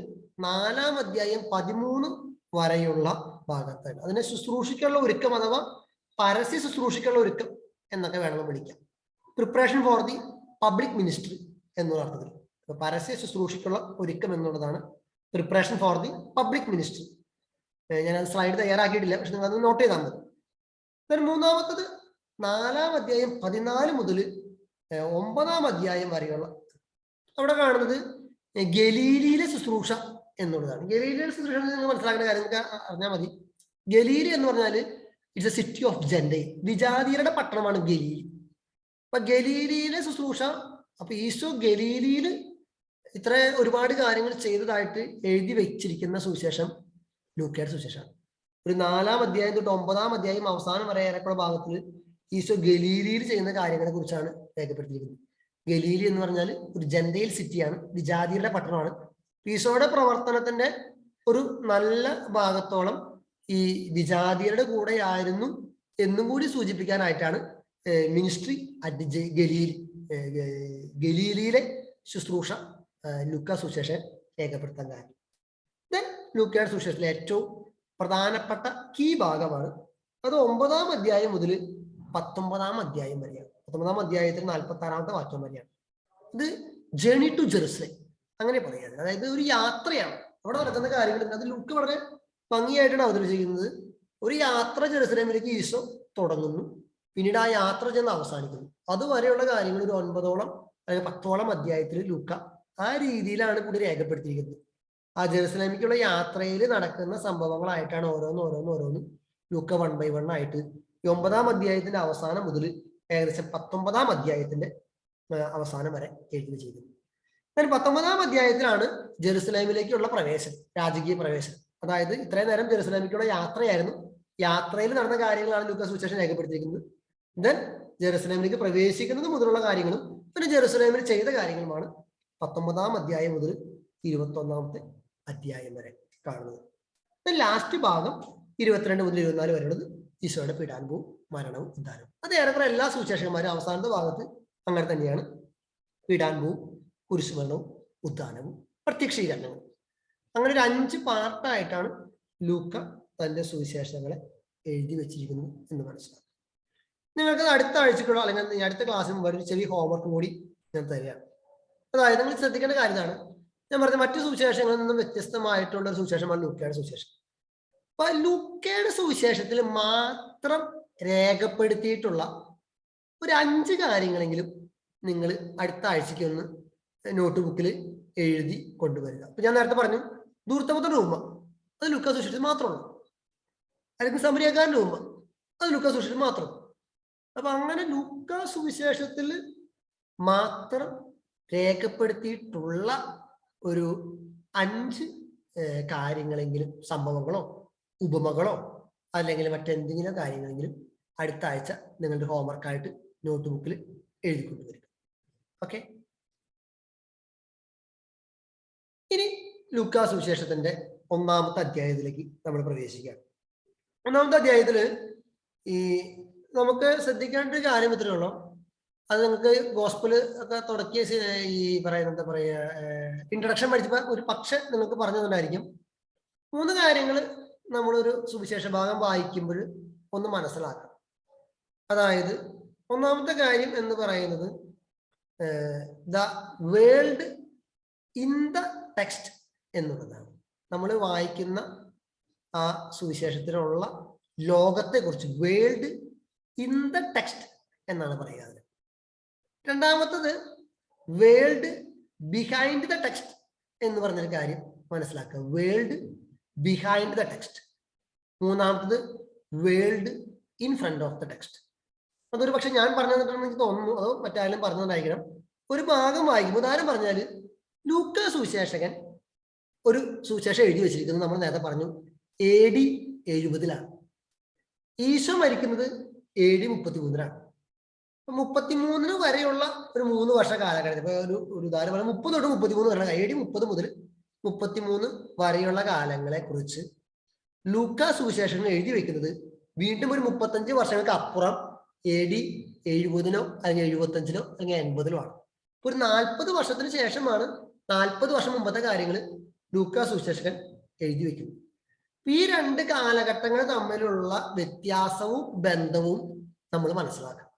4-ാം അധ്യായം 13 വരെയുള്ള ഭാഗത്താണ്. അതിനെ ശുശ്രൂഷിക്കാനുള്ള ഒരുക്കം അഥവാ പരസ്യ ശുശ്രൂഷിക്കാനുള്ള ഒരുക്കം എന്നൊക്കെ വേണമെന്ന് വിളിക്കാം. Preparation for the public ministry എന്നുള്ള അർത്ഥത്തിൽ പരസ്യ ശുശ്രൂഷിക്കുള്ള ഒരുക്കം എന്നുള്ളതാണ് preparation for the public ministry. ഞാനത് സ്ലൈഡ് തയ്യാറാക്കിയിട്ടില്ല, പക്ഷെ നിങ്ങൾ അത് നോട്ട് ചെയ്താൽ മതി. 3-ാമത്തത് 4-ാം അധ്യായം 14 മുതൽ 9-ാം അധ്യായം വരെയുള്ള അവിടെ കാണുന്നത് ഗലീലിയിലെ ശുശ്രൂഷ എന്നുള്ളതാണ്. ഗലീലിയിലെ ശുശ്രൂഷ നിങ്ങൾ മനസ്സിലാക്കുന്ന കാര്യം നിങ്ങൾക്ക് അറിഞ്ഞാൽ മതി. ഗലീലി എന്ന് പറഞ്ഞാൽ it's a city of gentile, വിജാതിയരുടെ പട്ടണമാണ് ഗലീലി. അപ്പൊ ഗലീലിയിലെ ശുശ്രൂഷ, അപ്പൊ ഈശോ ഗലീലിയിൽ ഇത്ര ഒരുപാട് കാര്യങ്ങൾ ചെയ്തതായിട്ട് എഴുതി വെച്ചിരിക്കുന്ന സുവിശേഷം ലൂക്കയുടെ സുവിശേഷമാണ്. ഒരു 4-ാം അധ്യായം തൊട്ട് 9-ാം അധ്യായം അവസാനം വരെ ഏറെക്കുള്ള ഭാഗത്തിൽ ഈശോ ഗലീലിയിൽ ചെയ്യുന്ന കാര്യങ്ങളെ കുറിച്ചാണ് രേഖപ്പെടുത്തിയിരിക്കുന്നത്. ഗലീലി എന്ന് പറഞ്ഞാൽ ഒരു ജെൻഡൈൽ സിറ്റിയാണ്, വിജാതിയരുടെ പട്ടണമാണ്. ഈശോയുടെ പ്രവർത്തനത്തിന്റെ ഒരു നല്ല ഭാഗത്തോളം ഈ വിജാതിയരുടെ കൂടെ ആയിരുന്നു എന്നും കൂടി സൂചിപ്പിക്കാനായിട്ടാണ് മിനിസ്ട്രി അറ്റ് ഗലീലിയിലെ ശുശ്രൂഷ ലൂക്കാ സുവിശേഷം രേഖപ്പെടുത്താൻ കാരണം. ദെൻ ലൂക്കയുടെ സുവിശേഷത്തിലെ ഏറ്റവും പ്രധാനപ്പെട്ട കീ ഭാഗമാണ് അത് 9-ാം അധ്യായം മുതൽ 19-ാം അധ്യായം വരെയാണ്. 19-ാം അധ്യായത്തിൽ 46-ാമത്തെ വാക്യം വരെയാണ്. ഇത് ജേണി ടു ജെറുസലേം അങ്ങനെ പറയാതെ, അതായത് ഒരു യാത്രയാണ്. അവിടെ നടക്കുന്ന കാര്യങ്ങൾ അത് ലൂക്ക വളരെ ഭംഗിയായിട്ടാണ് അവതരിപ്പിച്ചിരിക്കുന്നത്. ഒരു യാത്ര ജെറുസലേമിലേക്ക് ഈശോ തുടങ്ങുന്നു, പിന്നീട് ആ യാത്ര ചെന്ന് അവസാനിക്കുന്നു. അതുവരെയുള്ള കാര്യങ്ങൾ ഒരു 9-ഓളം അല്ലെങ്കിൽ 10-ഓളം അധ്യായത്തിൽ ലൂക്ക ആ രീതിയിലാണ് കൂടി രേഖപ്പെടുത്തിയിരിക്കുന്നത്. ആ ജെറുസലേമിലേക്കുള്ള യാത്രയിൽ നടക്കുന്ന സംഭവങ്ങളായിട്ടാണ് ഓരോന്നും ലൂക്ക 1 by 1 ആയിട്ട് 9-ാം അധ്യായത്തിന്റെ അവസാനം മുതൽ ഏകദേശം 19-ാം അധ്യായത്തിന്റെ അവസാനം വരെ എഴുതി ചെയ്തത്. 19-ാം അധ്യായത്തിലാണ് ജെറുസലേമിലേക്കുള്ള പ്രവേശനം, രാജകീയ പ്രവേശനം. അതായത് ഇത്രയും നേരം ജെറുസലേമിലേക്കുള്ള യാത്രയായിരുന്നു. യാത്രയിൽ നടന്ന കാര്യങ്ങളാണ് ലൂക്കാസ് സുവിശേഷം രേഖപ്പെടുത്തിയിരിക്കുന്നത്. ദെൻ ജെറുസലേമിലേക്ക് പ്രവേശിക്കുന്നത് മുതലുള്ള കാര്യങ്ങളും പിന്നെ ജെറുസലേമിൽ ചെയ്ത കാര്യങ്ങളുമാണ് 19-ാം അധ്യായം മുതൽ 21-ാമത്തെ അധ്യായം വരെ കാണുന്നത്. ലാസ്റ്റ് ഭാഗം 22 മുതൽ 24 വരെയുള്ളത് ഈശോയുടെ പീഡാനുഭവവും മരണവും ഉദ്ധാനവും. അത് ഏറെക്കുറെ എല്ലാ സുവിശേഷകന്മാരും അവസാനത്തെ ഭാഗത്ത് അങ്ങനെ തന്നെയാണ്. പീഡാനുഭവവും കുരിശുമരണവും ഉദ്ധാനവും പ്രത്യക്ഷീകരണവും. അങ്ങനെ ഒരു 5 പാർട്ടായിട്ടാണ് ലൂക്ക തന്റെ സുവിശേഷങ്ങളെ എഴുതി വെച്ചിരിക്കുന്നത് എന്ന് മനസ്സിലാക്കും. നിങ്ങൾക്ക് അടുത്ത ആഴ്ചക്കുള്ള അല്ലെങ്കിൽ അടുത്ത ക്ലാസ്സിൽ ഒരു ചെറിയ ഹോംവർക്ക് കൂടി ഞാൻ തരികയാണ്. അതായത് നിങ്ങൾ ശ്രദ്ധിക്കേണ്ട കാര്യമാണ്, ഞാൻ പറഞ്ഞ മറ്റു സുവിശേഷങ്ങളിൽ നിന്നും വ്യത്യസ്തമായിട്ടുള്ള ഒരു സുവിശേഷമാണ് ലൂക്കയുടെ സുവിശേഷം. അപ്പൊ ലൂക്കയുടെ സുവിശേഷത്തിൽ മാത്രം രേഖപ്പെടുത്തിയിട്ടുള്ള ഒരു 5 കാര്യങ്ങളെങ്കിലും നിങ്ങൾ അടുത്ത ആഴ്ചയ്ക്ക് ഒന്ന് നോട്ട് ബുക്കിൽ എഴുതി കൊണ്ടുവരിക. അപ്പൊ ഞാൻ നേരത്തെ പറഞ്ഞു ധൂർത്തപുത്രന്റെ ഉമ്മ, അത് ലൂക്കാ സുവിശേഷത്തിൽ മാത്രമുള്ളൂ. അല്ലെങ്കിൽ സമരിയാക്കാരന്റെ ഉമ്മ, അത് ലൂക്കാ സുവിശേഷത്തിൽ മാത്രം. അപ്പൊ അങ്ങനെ ലൂക്കാ സുവിശേഷത്തിൽ മാത്രം രേഖപ്പെടുത്തിയിട്ടുള്ള ഒരു 5 കാര്യങ്ങളെങ്കിലും, സംഭവങ്ങളോ ഉപമകളോ അല്ലെങ്കിൽ മറ്റെന്തെങ്കിലും കാര്യങ്ങളെങ്കിലും അടുത്ത ആഴ്ച നിങ്ങളുടെ ഹോംവർക്കായിട്ട് നോട്ട് ബുക്കിൽ എഴുതിക്കൊണ്ടുവരിക. ഓക്കെ. ഇനി ലൂക്കാ സുവിശേഷത്തിന്റെ 1-ാമത്തെ അധ്യായത്തിലേക്ക് നമ്മൾ പ്രവേശിക്കുകയാണ്. 1-ാമത്തെ അധ്യായത്തില് നമുക്ക് ശ്രദ്ധിക്കേണ്ട ഒരു കാര്യം ഇത്രയേ ഉള്ളൂ. അത് നിങ്ങൾക്ക് ഗോസ്പല് ഒക്കെ തുടക്കിയ ഈ പറയുന്ന എന്താ പറയുക, ഇൻട്രഡക്ഷൻ പഠിച്ചപ്പോൾ ഒരു പക്ഷെ നിങ്ങൾക്ക് പറഞ്ഞു തന്നായിരിക്കും. 3 കാര്യങ്ങൾ നമ്മളൊരു സുവിശേഷ ഭാഗം വായിക്കുമ്പോൾ ഒന്ന് മനസ്സിലാക്കാം. അതായത് 1-ാമത്തെ കാര്യം എന്ന് പറയുന്നത് the world in the text എന്നുള്ളതാണ്. നമ്മൾ വായിക്കുന്ന ആ സുവിശേഷത്തിലുള്ള ലോകത്തെ കുറിച്ച് വേൾഡ് ഇൻ ദ ടെക്സ്റ്റ് എന്നാണ് പറയുക. 2-ാമത്തത് വേൾഡ് ബിഹൈൻഡ് ദ ടെക്സ്റ്റ് എന്ന് പറഞ്ഞൊരു കാര്യം മനസ്സിലാക്കുക, വേൾഡ് ബിഹൈൻഡ് ദ ടെക്സ്റ്റ്. 3-ാമത്തത് world in front of the text. അതൊരു പക്ഷെ ഞാൻ പറഞ്ഞു തന്നിട്ടുണ്ടെന്ന് എനിക്ക് തോന്നുന്നു, അതോ മറ്റാരും പറഞ്ഞതുകൊണ്ടായിരിക്കണം. ഒരു ഭാഗം വായിക്കും, ഉദാഹരണം പറഞ്ഞാൽ ലൂക്കാ സുവിശേഷകൻ ഒരു സുവിശേഷം എഴുതി വെച്ചിരിക്കുന്നത് നമ്മൾ നേരത്തെ പറഞ്ഞു AD 70-ലാണ്. ഈശോ മരിക്കുന്നത് AD 33-ലാണ്. 33 വരെയുള്ള ഒരു 3 വർഷ കാലഘട്ടത്തിൽ, ഇപ്പൊ ഒരു ഉദാഹരണം പറഞ്ഞാൽ 30 തൊട്ട് 33 വരെ, AD 30 മുതൽ 33 വരെയുള്ള കാലങ്ങളെ കുറിച്ച് ലൂക്കാ സുവിശേഷങ്ങൾ എഴുതി വെക്കുന്നത് വീണ്ടും ഒരു 35 വർഷങ്ങൾക്ക് അപ്പുറം AD 70-നോ അല്ലെങ്കിൽ 75-നോ അല്ലെങ്കിൽ 80-നോ ആണ്. ഒരു 40 വർഷത്തിന് ശേഷമാണ്, 40 വർഷം മുമ്പത്തെ കാര്യങ്ങൾ ലൂക്കാ സുവിശേഷകൻ എഴുതി വെക്കുന്നു. ഈ 2 കാലഘട്ടങ്ങൾ തമ്മിലുള്ള വ്യത്യാസവും ബന്ധവും നമ്മൾ മനസ്സിലാക്കണം.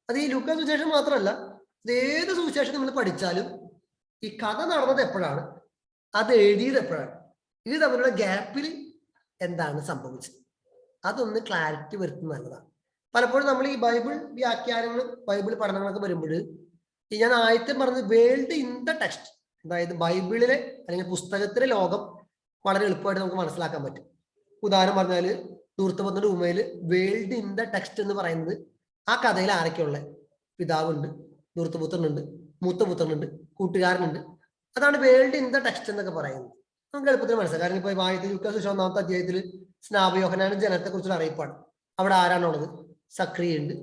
അത് ഈ ലൂക്കാ സുവിശേഷം മാത്രമല്ല, ഇത് ഏത് സുവിശേഷം നമ്മൾ പഠിച്ചാലും ഈ കഥ നടന്നത് എപ്പോഴാണ്, അത് എഴുതിയത് എപ്പോഴാണ്, ഇത് തമ്മിലുള്ള ഗ്യാപ്പിൽ എന്താണ് സംഭവിച്ചത്, അതൊന്ന് ക്ലാരിറ്റി വരുത്തുന്നത് നല്ലതാണ്. പലപ്പോഴും നമ്മൾ ഈ ബൈബിൾ വ്യാഖ്യാനങ്ങളും ബൈബിൾ പഠനങ്ങളൊക്കെ വരുമ്പോൾ ഞാൻ ആദ്യത്തെ പറഞ്ഞത് വേൾഡ് ഇൻ ദ ടെക്സ്റ്റ്, അതായത് ബൈബിളിലെ അല്ലെങ്കിൽ പുസ്തകത്തിലെ ലോകം വളരെ എളുപ്പമായിട്ട് നമുക്ക് മനസ്സിലാക്കാൻ പറ്റും. ഉദാഹരണം പറഞ്ഞാൽ ധൂർത്തപുത്രന്റെ ഉമ്മയിൽ വേൾഡ് ഇൻ ദ ടെക്സ്റ്റ് എന്ന് പറയുന്നത് ആ കഥയിൽ ആരൊക്കെയുള്ളത്, പിതാവുണ്ട്, ധൂർത്തപുത്രനുണ്ട്, മൂത്തപുത്രനുണ്ട്, കൂട്ടുകാരനുണ്ട്. അതാണ് വേൾഡ് ഇൻ ദ ടെക്സ്റ്റ് എന്നൊക്കെ പറയുന്നത്. നമുക്ക് എളുപ്പത്തിൽ മനസ്സിലാക്കാം. കാരണം ഇപ്പൊ വായിച്ച ലൂക്കാ സുവിശേഷം 1-ാമത്തെ അധ്യായത്തിൽ സ്നാപയോഹന്നാനും ജനത്തെ കുറിച്ചുള്ള അറിയിപ്പാണ്. അവിടെ ആരാണുള്ളത്? സക്രിയ ഉണ്ട്,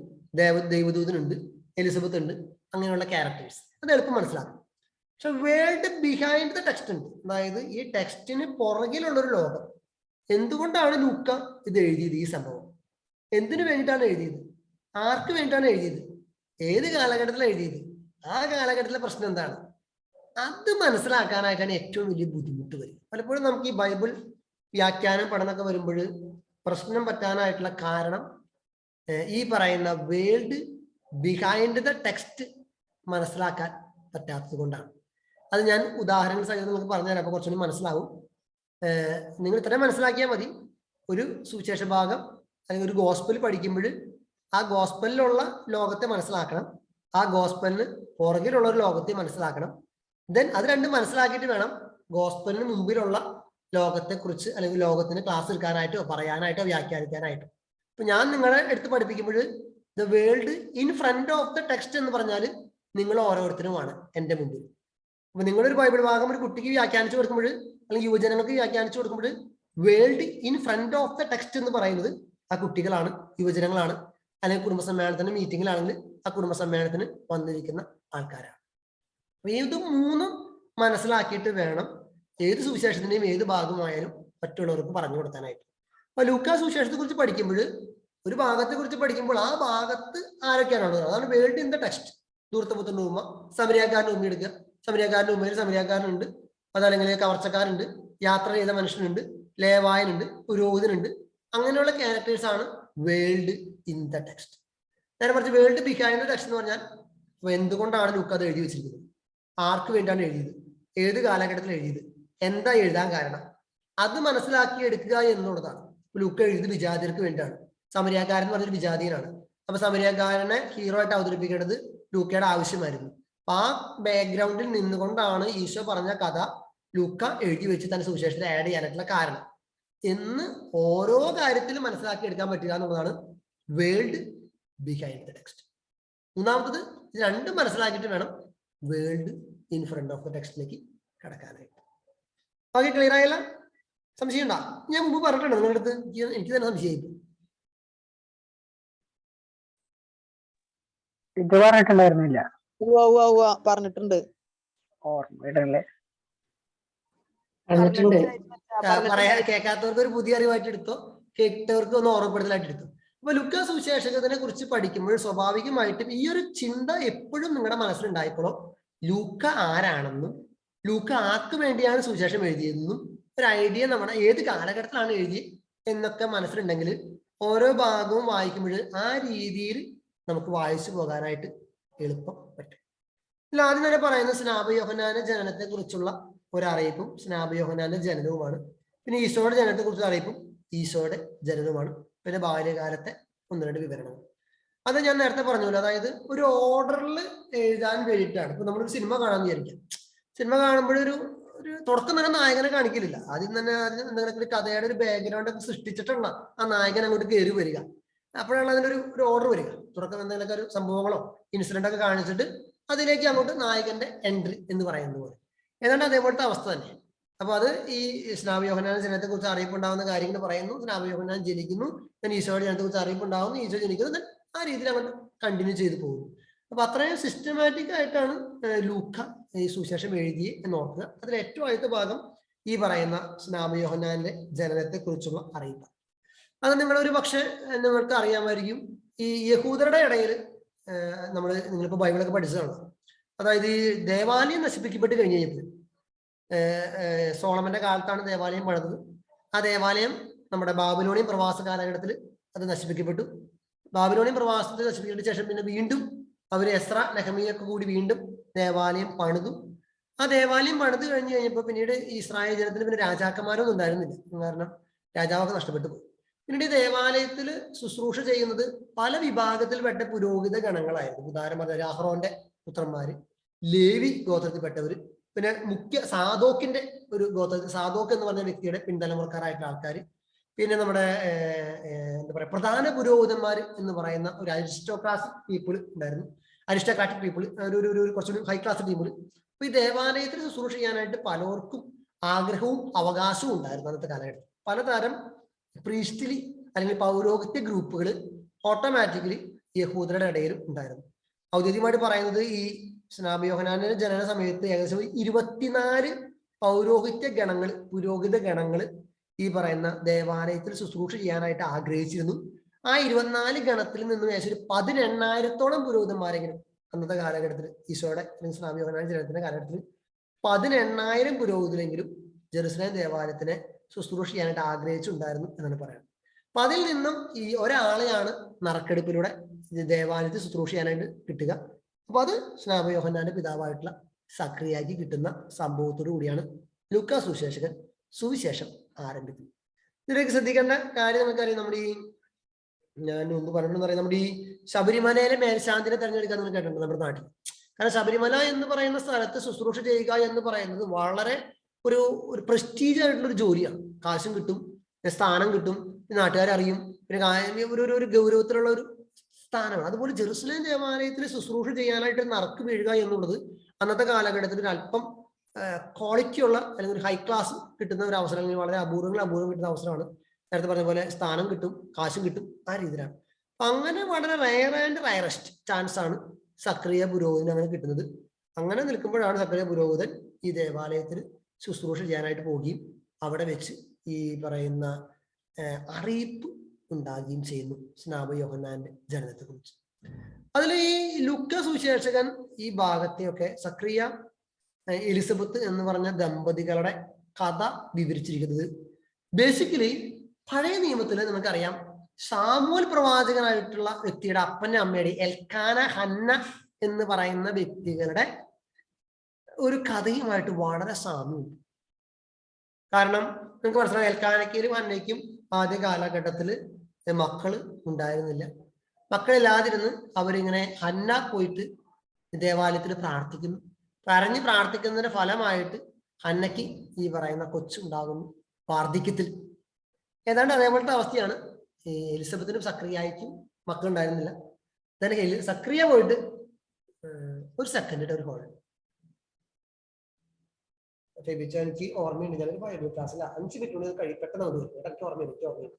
ദൈവദൂതനുണ്ട്, എലിസബത്ത് ഉണ്ട്, അങ്ങനെയുള്ള ക്യാരക്ടേഴ്സ്. അത് എളുപ്പം മനസ്സിലാക്കും. പക്ഷെ വേൾഡ് ബിഹൈൻഡ് ദ ടെക്സ്റ്റ് ഉണ്ട്, അതായത് ഈ ടെക്സ്റ്റിന് പുറകിലുള്ളൊരു ലോകം. എന്തുകൊണ്ടാണ് ലൂക്ക ഇത് എഴുതിയത്? ഈ സംഭവം എന്തിനു വേണ്ടിയിട്ടാണ് എഴുതിയത്? ആർക്ക് വേണ്ടിയിട്ടാണ് എഴുതിയത്? ഏത് കാലഘട്ടത്തിലാണ് എഴുതിയത്? ആ കാലഘട്ടത്തിലെ പ്രശ്നം എന്താണ്? അത് മനസ്സിലാക്കാനായിട്ടാണ് ഏറ്റവും വലിയ ബുദ്ധിമുട്ട് വരിക. പലപ്പോഴും നമുക്ക് ഈ ബൈബിൾ വ്യാഖ്യാനം പഠനമൊക്കെ വരുമ്പോൾ പ്രശ്നം പറ്റാനായിട്ടുള്ള കാരണം ഈ പറയുന്ന വേൾഡ് ബിഹൈൻഡ് ദ ടെക്സ്റ്റ് മനസ്സിലാക്കാൻ പറ്റാത്തത് കൊണ്ടാണ്. അത് ഞാൻ ഉദാഹരണങ്ങൾ സഹിതം നിങ്ങൾക്ക് പറഞ്ഞുതരാം, അപ്പൊ കുറച്ചുകൂടി മനസ്സിലാവും. നിങ്ങൾ ഇത്രയും മനസ്സിലാക്കിയാൽ മതി. ഒരു സുവിശേഷ ഭാഗം അല്ലെങ്കിൽ ഒരു ഗോസ്പൽ പഠിക്കുമ്പോൾ ആ ഗോസ്പലിലുള്ള ലോകത്തെ മനസ്സിലാക്കണം, ആ ഗോസ്പലിന് പുറകിലുള്ള ഒരു ലോകത്തെ മനസ്സിലാക്കണം. ദെൻ അത് രണ്ടും മനസ്സിലാക്കിയിട്ട് വേണം ഗോസ്പലിന് മുമ്പിലുള്ള ലോകത്തെ കുറിച്ച് അല്ലെങ്കിൽ ലോകത്തിന് ക്ലാസ് എടുക്കാനായിട്ടോ പറയാനായിട്ടോ വ്യാഖ്യാനിക്കാനായിട്ടോ. ഇപ്പൊ ഞാൻ നിങ്ങളെ എടുത്ത് പഠിപ്പിക്കുമ്പോൾ the world in front of the text എന്ന് പറഞ്ഞാൽ നിങ്ങൾ ഓരോരുത്തരുമാണ് എൻ്റെ മുമ്പിൽ. അപ്പൊ നിങ്ങളൊരു ബൈബിൾ ഭാഗം ഒരു കുട്ടിക്ക് വ്യാഖ്യാനിച്ചു കൊടുക്കുമ്പോൾ അല്ലെങ്കിൽ യുവജനങ്ങൾക്ക് വ്യാഖ്യാനിച്ചു കൊടുക്കുമ്പോൾ world in front of the text എന്ന് പറയുന്നത് ആ കുട്ടികളാണ്, യുവജനങ്ങളാണ്. അല്ലെങ്കിൽ കുടുംബസമ്മേളനത്തിന് മീറ്റിങ്ങിലാണെങ്കിൽ ആ കുടുംബസമ്മേളനത്തിന് വന്നിരിക്കുന്ന ആൾക്കാരാണ്. അപ്പൊ ഇത് മൂന്നും മനസ്സിലാക്കിയിട്ട് വേണം ഏത് സുവിശേഷത്തിന്റെയും ഏത് ഭാഗമായാലും മറ്റുള്ളവർക്ക് പറഞ്ഞു കൊടുക്കാനായിട്ട്. അപ്പൊ ലൂക്കാ സുവിശേഷത്തെ കുറിച്ച് പഠിക്കുമ്പോൾ ഒരു ഭാഗത്തെ കുറിച്ച് പഠിക്കുമ്പോൾ ആ ഭാഗത്ത് ആരൊക്കെയാണുള്ളത്, അതാണ് വേൾഡ് ഇൻ ദ ടെക്സ്റ്റ്. ധൂർത്തപുത്രന്റെ ഉമ്മ, സമരിയാക്കാരന്റെ ഉമ്മ എടുക്കുക. സമരിയാക്കാരന്റെ ഉമ്മയിൽ സമരിയാക്കാരനുണ്ട്, അതല്ലെങ്കിൽ കവർച്ചക്കാരുണ്ട്, യാത്ര ചെയ്ത മനുഷ്യനുണ്ട്, ലേവായനുണ്ട്, പുരോഹിതനുണ്ട്. അങ്ങനെയുള്ള ക്യാരക്ടേഴ്സ് ആണ് വേൾഡ് ഇൻ ദ ടെക്സ്റ്റ്. നേരെ മറിച്ച് വേൾഡ് ബിഹൈൻഡ് ദ ടെക്സ്റ്റ് എന്ന് പറഞ്ഞാൽ എന്തുകൊണ്ടാണ് ലൂക്ക അത് എഴുതി വെച്ചിരിക്കുന്നത്, ആർക്ക് വേണ്ടിയാണ് എഴുതിയത്, ഏത് കാലഘട്ടത്തിൽ എഴുതിയത്, എന്താ എഴുതാൻ കാരണം, അത് മനസ്സിലാക്കി എടുക്കുക എന്നുള്ളതാണ്. ലൂക്ക എഴുതിയത് വിജാതിയർക്ക് വേണ്ടിയാണ്. സമരിയാക്കാരൻ എന്ന് പറഞ്ഞൊരു വിജാതീയനാണ്. അപ്പൊ സമരിയാക്കാരനെ ഹീറോ ആയിട്ട് അവതരിപ്പിക്കേണ്ടത് ലൂക്കയുടെ ആവശ്യമായിരുന്നു. അപ്പൊ ആ ബാക്ക്ഗ്രൗണ്ടിൽ നിന്നുകൊണ്ടാണ് ഈശോ പറഞ്ഞ കഥ ലൂക്ക എഴുതി വെച്ച് തന്നെ സുവിശേഷത്തിൽ ആഡ് ചെയ്യാനായിട്ടുള്ള കാരണം എന്ന് ഓരോ കാര്യത്തിലും മനസ്സിലാക്കി എടുക്കാൻ പറ്റുക എന്നുള്ളതാണ് വേൾഡ് ബിഹൈൻഡ് ദ ടെക്സ്റ്റ്. മൂന്നാമത്തത് ഇത് രണ്ടും മനസ്സിലാക്കിയിട്ട് വേണം world in front of the ടെക്സ്റ്റിലേക്ക് കടക്കാനായിട്ട്. ഓക്കെ, ക്ലിയർ ആയല്ല? സംശയം ഉണ്ടാ? ഞാൻ മുമ്പ് പറഞ്ഞിട്ടുണ്ട് നിങ്ങളുടെ അടുത്ത്, എനിക്ക് തന്നെ സംശയിക്കും. ഇത് പറഞ്ഞിട്ടുണ്ടായിരുന്നില്ല, പറഞ്ഞിട്ടുണ്ട്. ഓർമ്മയിടല്ലേ? പറയാ കേൾക്കാത്തവർക്ക് ഒരു പുതിയ അറിവായിട്ട് എടുത്തോ, കേട്ടവർക്ക് ഒന്ന് ഓർമ്മപ്പെടുത്തലായിട്ട് എടുത്തോ. അപ്പൊ ലൂക്കാ സുവിശേഷകത്തിനെ കുറിച്ച് പഠിക്കുമ്പോൾ സ്വാഭാവികമായിട്ടും ഈ ഒരു ചിന്ത എപ്പോഴും നിങ്ങളുടെ മനസ്സിലുണ്ടായിക്കോളൂ. ലൂക്ക ആരാണെന്നും ലൂക്ക ആർക്ക് വേണ്ടിയാണ് സുവിശേഷം എഴുതിയതെന്നും ഒരു ഐഡിയ നമ്മുടെ ഏത് കാലഘട്ടത്തിലാണ് എഴുതി എന്നൊക്കെ മനസ്സിലുണ്ടെങ്കിൽ ഓരോ ഭാഗവും വായിക്കുമ്പോൾ ആ രീതിയിൽ നമുക്ക് വായിച്ചു പോകാനായിട്ട് എളുപ്പം പറ്റും. ഇതിൽ ആദ്യം തന്നെ പറയുന്നത് സ്നാപക യോഹന്നാന്റെ ജനനത്തെ കുറിച്ചുള്ള ഒരറിയിപ്പും സ്നാപക യോഹന്നാന്റെ ജനനവുമാണ്. പിന്നെ ഈശോയുടെ ജനനത്തെ കുറിച്ചുള്ള അറിയിപ്പും ഈശോയുടെ ജനനവുമാണ്. പിന്നെ ബാല്യകാലത്തെ ഒന്ന് രണ്ട് വിവരണങ്ങൾ. അത് ഞാൻ നേരത്തെ പറഞ്ഞല്ലോ, അതായത് ഒരു ഓർഡറിൽ എഴുതാൻ വേണ്ടിയിട്ടാണ്. ഇപ്പൊ നമ്മളൊരു സിനിമ കാണാൻ വിചാരിക്കാം. സിനിമ കാണുമ്പോഴൊരു ഒരു തുടക്കം തന്നെ നായകനെ കാണിക്കില്ല. ആദ്യം തന്നെ എന്തെങ്കിലും കഥയുടെ ഒരു ബാക്ക്ഗ്രൗണ്ട് ഒക്കെ സൃഷ്ടിച്ചിട്ടുള്ള ആ നായകൻ അങ്ങോട്ട് കയറി വരിക. അപ്പോഴാണ് അതിനൊരു ഒരു ഓർഡർ വരിക. തുടക്കം എന്തെങ്കിലുമൊക്കെ ഒരു സംഭവങ്ങളോ ഇൻസിഡന്റ് ഒക്കെ കാണിച്ചിട്ട് അതിലേക്ക് അങ്ങോട്ട് നായകന്റെ എൻട്രി എന്ന് പറയുന്നത് പോലെ ഏതാണ്ട് അതേപോലത്തെ അവസ്ഥ തന്നെ. അപ്പൊ അത് ഈ സ്നാപക യോഹന്നാന്റെ ജനനത്തെ കുറിച്ച് അറിയിപ്പുണ്ടാവുന്ന കാര്യങ്ങൾ പറയുന്നു. സ്നാപക യോഹന്നാൻ ജനിക്കുന്നു, ഈശോയുടെ ജനനത്തെ കുറിച്ച് അറിയിപ്പുണ്ടാവുന്നു, ഈശോ ജനിക്കുന്നു, ആ രീതിയിൽ അങ്ങോട്ട് കണ്ടിന്യൂ ചെയ്ത് പോകുന്നു. അപ്പൊ അത്രയും സിസ്റ്റമാറ്റിക് ആയിട്ടാണ് ലൂക്ക ഈ സുവിശേഷം എഴുതി എന്ന് ഓർക്കുക. അതിൽ ഏറ്റവും ആദ്യത്തെ ഭാഗം ഈ പറയുന്ന സ്നാപക യോഹന്നാന്റെ ജനനത്തെ കുറിച്ചുള്ള അറിയിപ്പ്. അത് നിങ്ങളൊരു പക്ഷെ നിങ്ങൾക്ക് അറിയാമായിരിക്കും, ഈ യഹൂദരുടെ ഇടയിൽ നിങ്ങളിപ്പോ ബൈബിളൊക്കെ പഠിച്ചതാണ്. അതായത് ഈ ദേവാലയം നശിപ്പിക്കപ്പെട്ട് കഴിഞ്ഞ് കഴിഞ്ഞപ്പോൾ സോളമന്റെ കാലത്താണ് ദേവാലയം പണിതത്. ആ ദേവാലയം നമ്മുടെ ബാബിലോണിയൻ പ്രവാസ കാലഘട്ടത്തിൽ അത് നശിപ്പിക്കപ്പെട്ടു. ബാബിലോണിയൻ പ്രവാസത്തിൽ നശിപ്പിക്കേണ്ട ശേഷം പിന്നെ വീണ്ടും അവർ എസ്ര നെഹമിയൊക്കെ കൂടി വീണ്ടും ദേവാലയം പണിതു. ആ ദേവാലയം പണിത് കഴിഞ്ഞ് കഴിഞ്ഞപ്പോൾ പിന്നീട് ഇസ്രായേൽ ജനത്തിന് പിന്നെ രാജാക്കന്മാരൊന്നും ഉണ്ടായിരുന്നില്ല, കാരണം രാജാവൊക്കെ നഷ്ടപ്പെട്ടു പോയി. പിന്നീട് ഈ ദേവാലയത്തിൽ ശുശ്രൂഷ ചെയ്യുന്നത് പല വിഭാഗത്തിൽപ്പെട്ട പുരോഹിത ഗണങ്ങളായിരുന്നു. ഉദാഹരണം അഹ്റോന്റെ പുത്രന്മാര്, ലേവി ഗോത്രത്തിൽപ്പെട്ടവര്, പിന്നെ മുഖ്യ സാദോക്കിന്റെ ഒരു ഗോത്രത്തിൽ സാദോക്ക് എന്ന് പറഞ്ഞ വ്യക്തിയുടെ പിൻതലമുറക്കാരായിട്ടുള്ള ആൾക്കാർ, പിന്നെ നമ്മുടെ എന്താ പറയാ പ്രധാന പുരോഹിതന്മാർ എന്ന് പറയുന്ന ഒരു അരിസ്റ്റോക്രാറ്റിക് പീപ്പിൾ ഉണ്ടായിരുന്നു. അരിസ്റ്റോക്രാറ്റിക് പീപ്പിൾ ഒരു കുറച്ചുകൂടി ഹൈ ക്ലാസ് പീപ്പിൾ. അപ്പൊ ഈ ദേവാലയത്തിൽ ശുശ്രൂഷ ചെയ്യാനായിട്ട് പലർക്കും ആഗ്രഹവും അവകാശവും ഉണ്ടായിരുന്നു അന്നത്തെ കാലഘട്ടത്തിൽ. പലതരം പ്രീസ്റ്റ്ലി അല്ലെങ്കിൽ പൗരോഹിത്യ ഗ്രൂപ്പുകൾ ഓട്ടോമാറ്റിക്കലി യഹൂദരുടെ ഇടയിലും ഉണ്ടായിരുന്നു. ഔദ്യോഗികമായിട്ട് പറയുന്നത് ഈ സ്നാപക യോഹന്നാന്റെ ജനന സമയത്ത് ഏകദേശം 24 പൗരോഹിത്യ ഗണങ്ങൾ, പുരോഹിത ഗണങ്ങൾ ഈ പറയുന്ന ദേവാലയത്തിൽ ശുശ്രൂഷ ചെയ്യാനായിട്ട് ആഗ്രഹിച്ചിരുന്നു. ആ 24 ഗണത്തിൽ നിന്നും ഏകദേശം 18,000-ഓളം പുരോഹിതന്മാരെങ്കിലും അന്നത്തെ കാലഘട്ടത്തിൽ ഈശോയുടെ സ്നാപക യോഹന്നാന്റെ ജനനത്തിന്റെ കാലഘട്ടത്തിൽ 18,000 പുരോഹിതരെങ്കിലും ജെറുസലേം ദേവാലയത്തിനെ ശുശ്രൂഷ ചെയ്യാനായിട്ട് ആഗ്രഹിച്ചിട്ടുണ്ടായിരുന്നു എന്നാണ് പറയുന്നത്. അപ്പൊ അതിൽ നിന്നും ഈ ഒരാളെയാണ് നറുക്കെടുപ്പിലൂടെ ദേവാലയത്തിൽ ശുശ്രൂഷ ചെയ്യാനായിട്ട് കിട്ടുക. അപ്പൊ അത് സ്നാപക യോഹന്നാന്റെ പിതാവായിട്ടുള്ള സക്രിയാക്കി കിട്ടുന്ന സംഭവത്തോടു കൂടിയാണ് ലൂക്കാ സുവിശേഷകൻ സുവിശേഷം ആരംഭിക്കുന്നത്. ഇതിലേക്ക് ശ്രദ്ധിക്കേണ്ട കാര്യം നമുക്കറിയാം, നമ്മുടെ ഈ ഞാൻ മുമ്പ് പറഞ്ഞെന്ന് പറയാം, നമ്മുടെ ഈ ശബരിമലയിലെ മേൽശാന്തിനെ തെരഞ്ഞെടുക്കാൻ നിങ്ങൾ കേട്ടിട്ടുണ്ട് നമ്മുടെ നാട്ടിൽ. കാരണം ശബരിമല എന്ന് പറയുന്ന സ്ഥലത്ത് ശുശ്രൂഷ ചെയ്യുക എന്ന് പറയുന്നത് വളരെ ഒരു പ്രസ്റ്റീജ് ആയിട്ടുള്ള ഒരു ജോലിയാണ്. കാശും കിട്ടും, സ്ഥാനം കിട്ടും, നാട്ടുകാരറിയും, പിന്നെ ഒരു ഗൗരവത്തിലുള്ള ഒരു സ്ഥാനമാണ്. അതുപോലെ ജെറുസലേം ദേവാലയത്തിൽ ശുശ്രൂഷ ചെയ്യാനായിട്ട് നറുക്ക് വീഴുക എന്നുള്ളത് അന്നത്തെ കാലഘട്ടത്തിൽ ഒരു അല്പം ക്വാളിറ്റി ഉള്ള അല്ലെങ്കിൽ ഒരു ഹൈ ക്ലാസ് കിട്ടുന്ന ഒരു അവസരം, അല്ലെങ്കിൽ വളരെ അപൂർവം കിട്ടുന്ന അവസരമാണ്. നേരത്തെ പറഞ്ഞ പോലെ സ്ഥാനം കിട്ടും, കാശും കിട്ടും, ആ രീതിയിലാണ്. അങ്ങനെ വളരെ റയർ ആൻഡ് റയറസ്റ്റ് ചാൻസ് ആണ് സക്രിയ പുരോഹിതന് അങ്ങനെ കിട്ടുന്നത്. അങ്ങനെ നിൽക്കുമ്പോഴാണ് സക്രിയ പുരോഹിതൻ ഈ ദേവാലയത്തിൽ ശുശ്രൂഷ ചെയ്യാനായിട്ട് പോവുകയും അവിടെ വെച്ച് ഈ പറയുന്ന അറിയിപ്പ് ഉണ്ടാകുകയും ചെയ്യുന്നു സ്നാപക യോഹന്നാന്റെ ജനനത്തെ കുറിച്ച്. അതിൽ ഈ ലൂക്ക സുവിശേഷകൻ ഈ ഭാഗത്തെയൊക്കെ സക്രിയ എലിസബത്ത് എന്ന് പറഞ്ഞ ദമ്പതികളുടെ കഥ വിവരിച്ചിരിക്കുന്നത് ബേസിക്കലി പഴയ നിയമത്തിൽ നമുക്കറിയാം സാമൂൽ പ്രവാചകനായിട്ടുള്ള വ്യക്തിയുടെ അപ്പന്റെ അമ്മയുടെ എൽക്കാന ഹന്ന എന്ന് പറയുന്ന വ്യക്തികളുടെ ഒരു കഥയുമായിട്ട് വളരെ സാമ്യമുണ്ട്. കാരണം നിങ്ങൾക്ക് മനസ്സിലാക്കാം, എൽക്കാനയ്ക്കും ഹന്നയ്ക്കും ആദ്യ കാലഘട്ടത്തിൽ മക്കള് ഉണ്ടായിരുന്നില്ല. മക്കളില്ലാതിരുന്ന് അവരിങ്ങനെ ഹന്ന പോയിട്ട് ദേവാലയത്തിൽ പ്രാർത്ഥിക്കുന്നു. പ്രാർത്ഥിക്കുന്നതിന്റെ ഫലമായിട്ട് ഹന്നയ്ക്ക് ഈ പറയുന്ന കൊച്ചുണ്ടാകുന്നു വാർദ്ധക്യത്തിൽ. ഏതാണ്ട് അതേപോലത്തെ അവസ്ഥയാണ് എലിസബത്തിനും സക്രിയയ്ക്കും മക്കളുണ്ടായിരുന്നില്ല. സക്രിയ പോയിട്ട് ഒരു സെക്കൻഡിന്റെ ഒരു ഹോൾ എനിക്ക് ഓർമ്മയുണ്ട്. ഞാനൊരു ബൈബിൾ ക്ലാസ്സിൽ 5 മിനിറ്റ് കൊണ്ട് പെട്ടെന്ന് എനിക്ക് ഓർമ്മയുണ്ട്.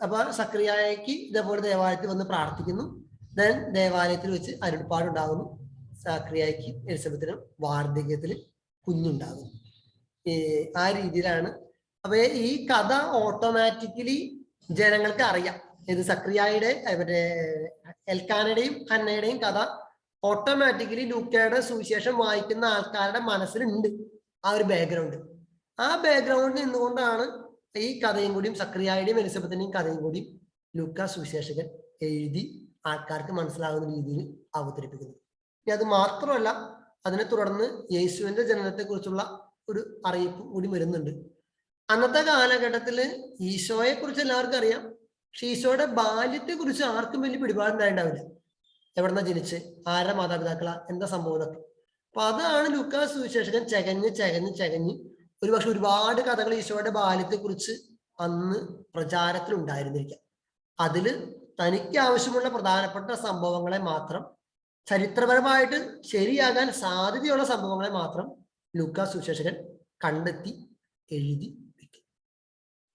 അപ്പൊ സക്രിയയ്ക്ക് ഇതേപോലെ ദേവാലയത്തിൽ വന്ന് പ്രാർത്ഥിക്കുന്നു. ദെൻ ദേവാലയത്തിൽ വെച്ച് അരുൾപ്പാടുണ്ടാകുന്നു. സക്രിയയ്ക്ക് എലിസബത്തിനും വാർദ്ധക്യത്തിൽ കുഞ്ഞുണ്ടാകുന്നു. ആ രീതിയിലാണ്. അപ്പൊ ഈ കഥ ഓട്ടോമാറ്റിക്കലി ജനങ്ങൾക്ക് അറിയാം. ഇത് സക്രിയയുടെ മറ്റേ എൽക്കാനയുടെയും ഹന്നയുടെയും കഥ ഓട്ടോമാറ്റിക്കലി ലൂക്കയുടെ സുവിശേഷം വായിക്കുന്ന ആൾക്കാരുടെ മനസ്സിലുണ്ട് ആ ഒരു ബാക്ക്ഗ്രൗണ്ട്. ആ ബാക്ക്ഗ്രൗണ്ടിൽ നിന്നുകൊണ്ടാണ് ഈ കഥയും കൂടിയും സക്രിയയുടെയും എലിസബത്തിന്റെയും കഥയും കൂടിയും ലൂക്ക സുവിശേഷകൻ എഴുതി ആൾക്കാർക്ക് മനസ്സിലാകുന്ന രീതിയിൽ അവതരിപ്പിക്കുന്നത്. ഇനി അത് മാത്രമല്ല, അതിനെ തുടർന്ന് യേശുവിന്റെ ജനനത്തെ കുറിച്ചുള്ള ഒരു അറിയിപ്പ് കൂടി വരുന്നുണ്ട്. അന്നത്തെ കാലഘട്ടത്തില് ഈശോയെ കുറിച്ച് എല്ലാവർക്കും അറിയാം, പക്ഷെ ഈശോയുടെ ബാല്യത്തെ കുറിച്ച് ആർക്കും വലിയ പിടിപാടുണ്ടായിണ്ടാവില്ല. എവിടെന്നാ ജനിച്ച്, ആരുടെ മാതാപിതാക്കളാ, എന്താ സംഭവം എന്നൊക്കെ. അപ്പൊ അതാണ് ലൂക്കാ സുവിശേഷകൻ ചകഞ്ഞ് ഒരുപക്ഷെ ഒരുപാട് കഥകൾ ഈശോയുടെ ബാല്യത്തെ കുറിച്ച് അന്ന് പ്രചാരത്തിൽ ഉണ്ടായിരുന്നിരിക്കാം. അതില് തനിക്ക് ആവശ്യമുള്ള പ്രധാനപ്പെട്ട സംഭവങ്ങളെ മാത്രം, ചരിത്രപരമായിട്ട് ശരിയാകാൻ സാധ്യതയുള്ള സംഭവങ്ങളെ മാത്രം ലൂക്കാ സുവിശേഷകൻ കണ്ടെത്തി എഴുതി വെക്കും.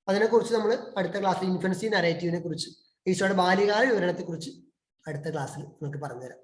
അതിനെക്കുറിച്ച് നമ്മൾ അടുത്ത ക്ലാസ്സിൽ ഇൻഫൻസി നരേറ്റീവിനെ കുറിച്ച്, ഈശോയുടെ ബാല്യകാല വിവരണത്തെ കുറിച്ച് അടുത്ത ക്ലാസ്സിൽ നമുക്ക് പറഞ്ഞുതരാം.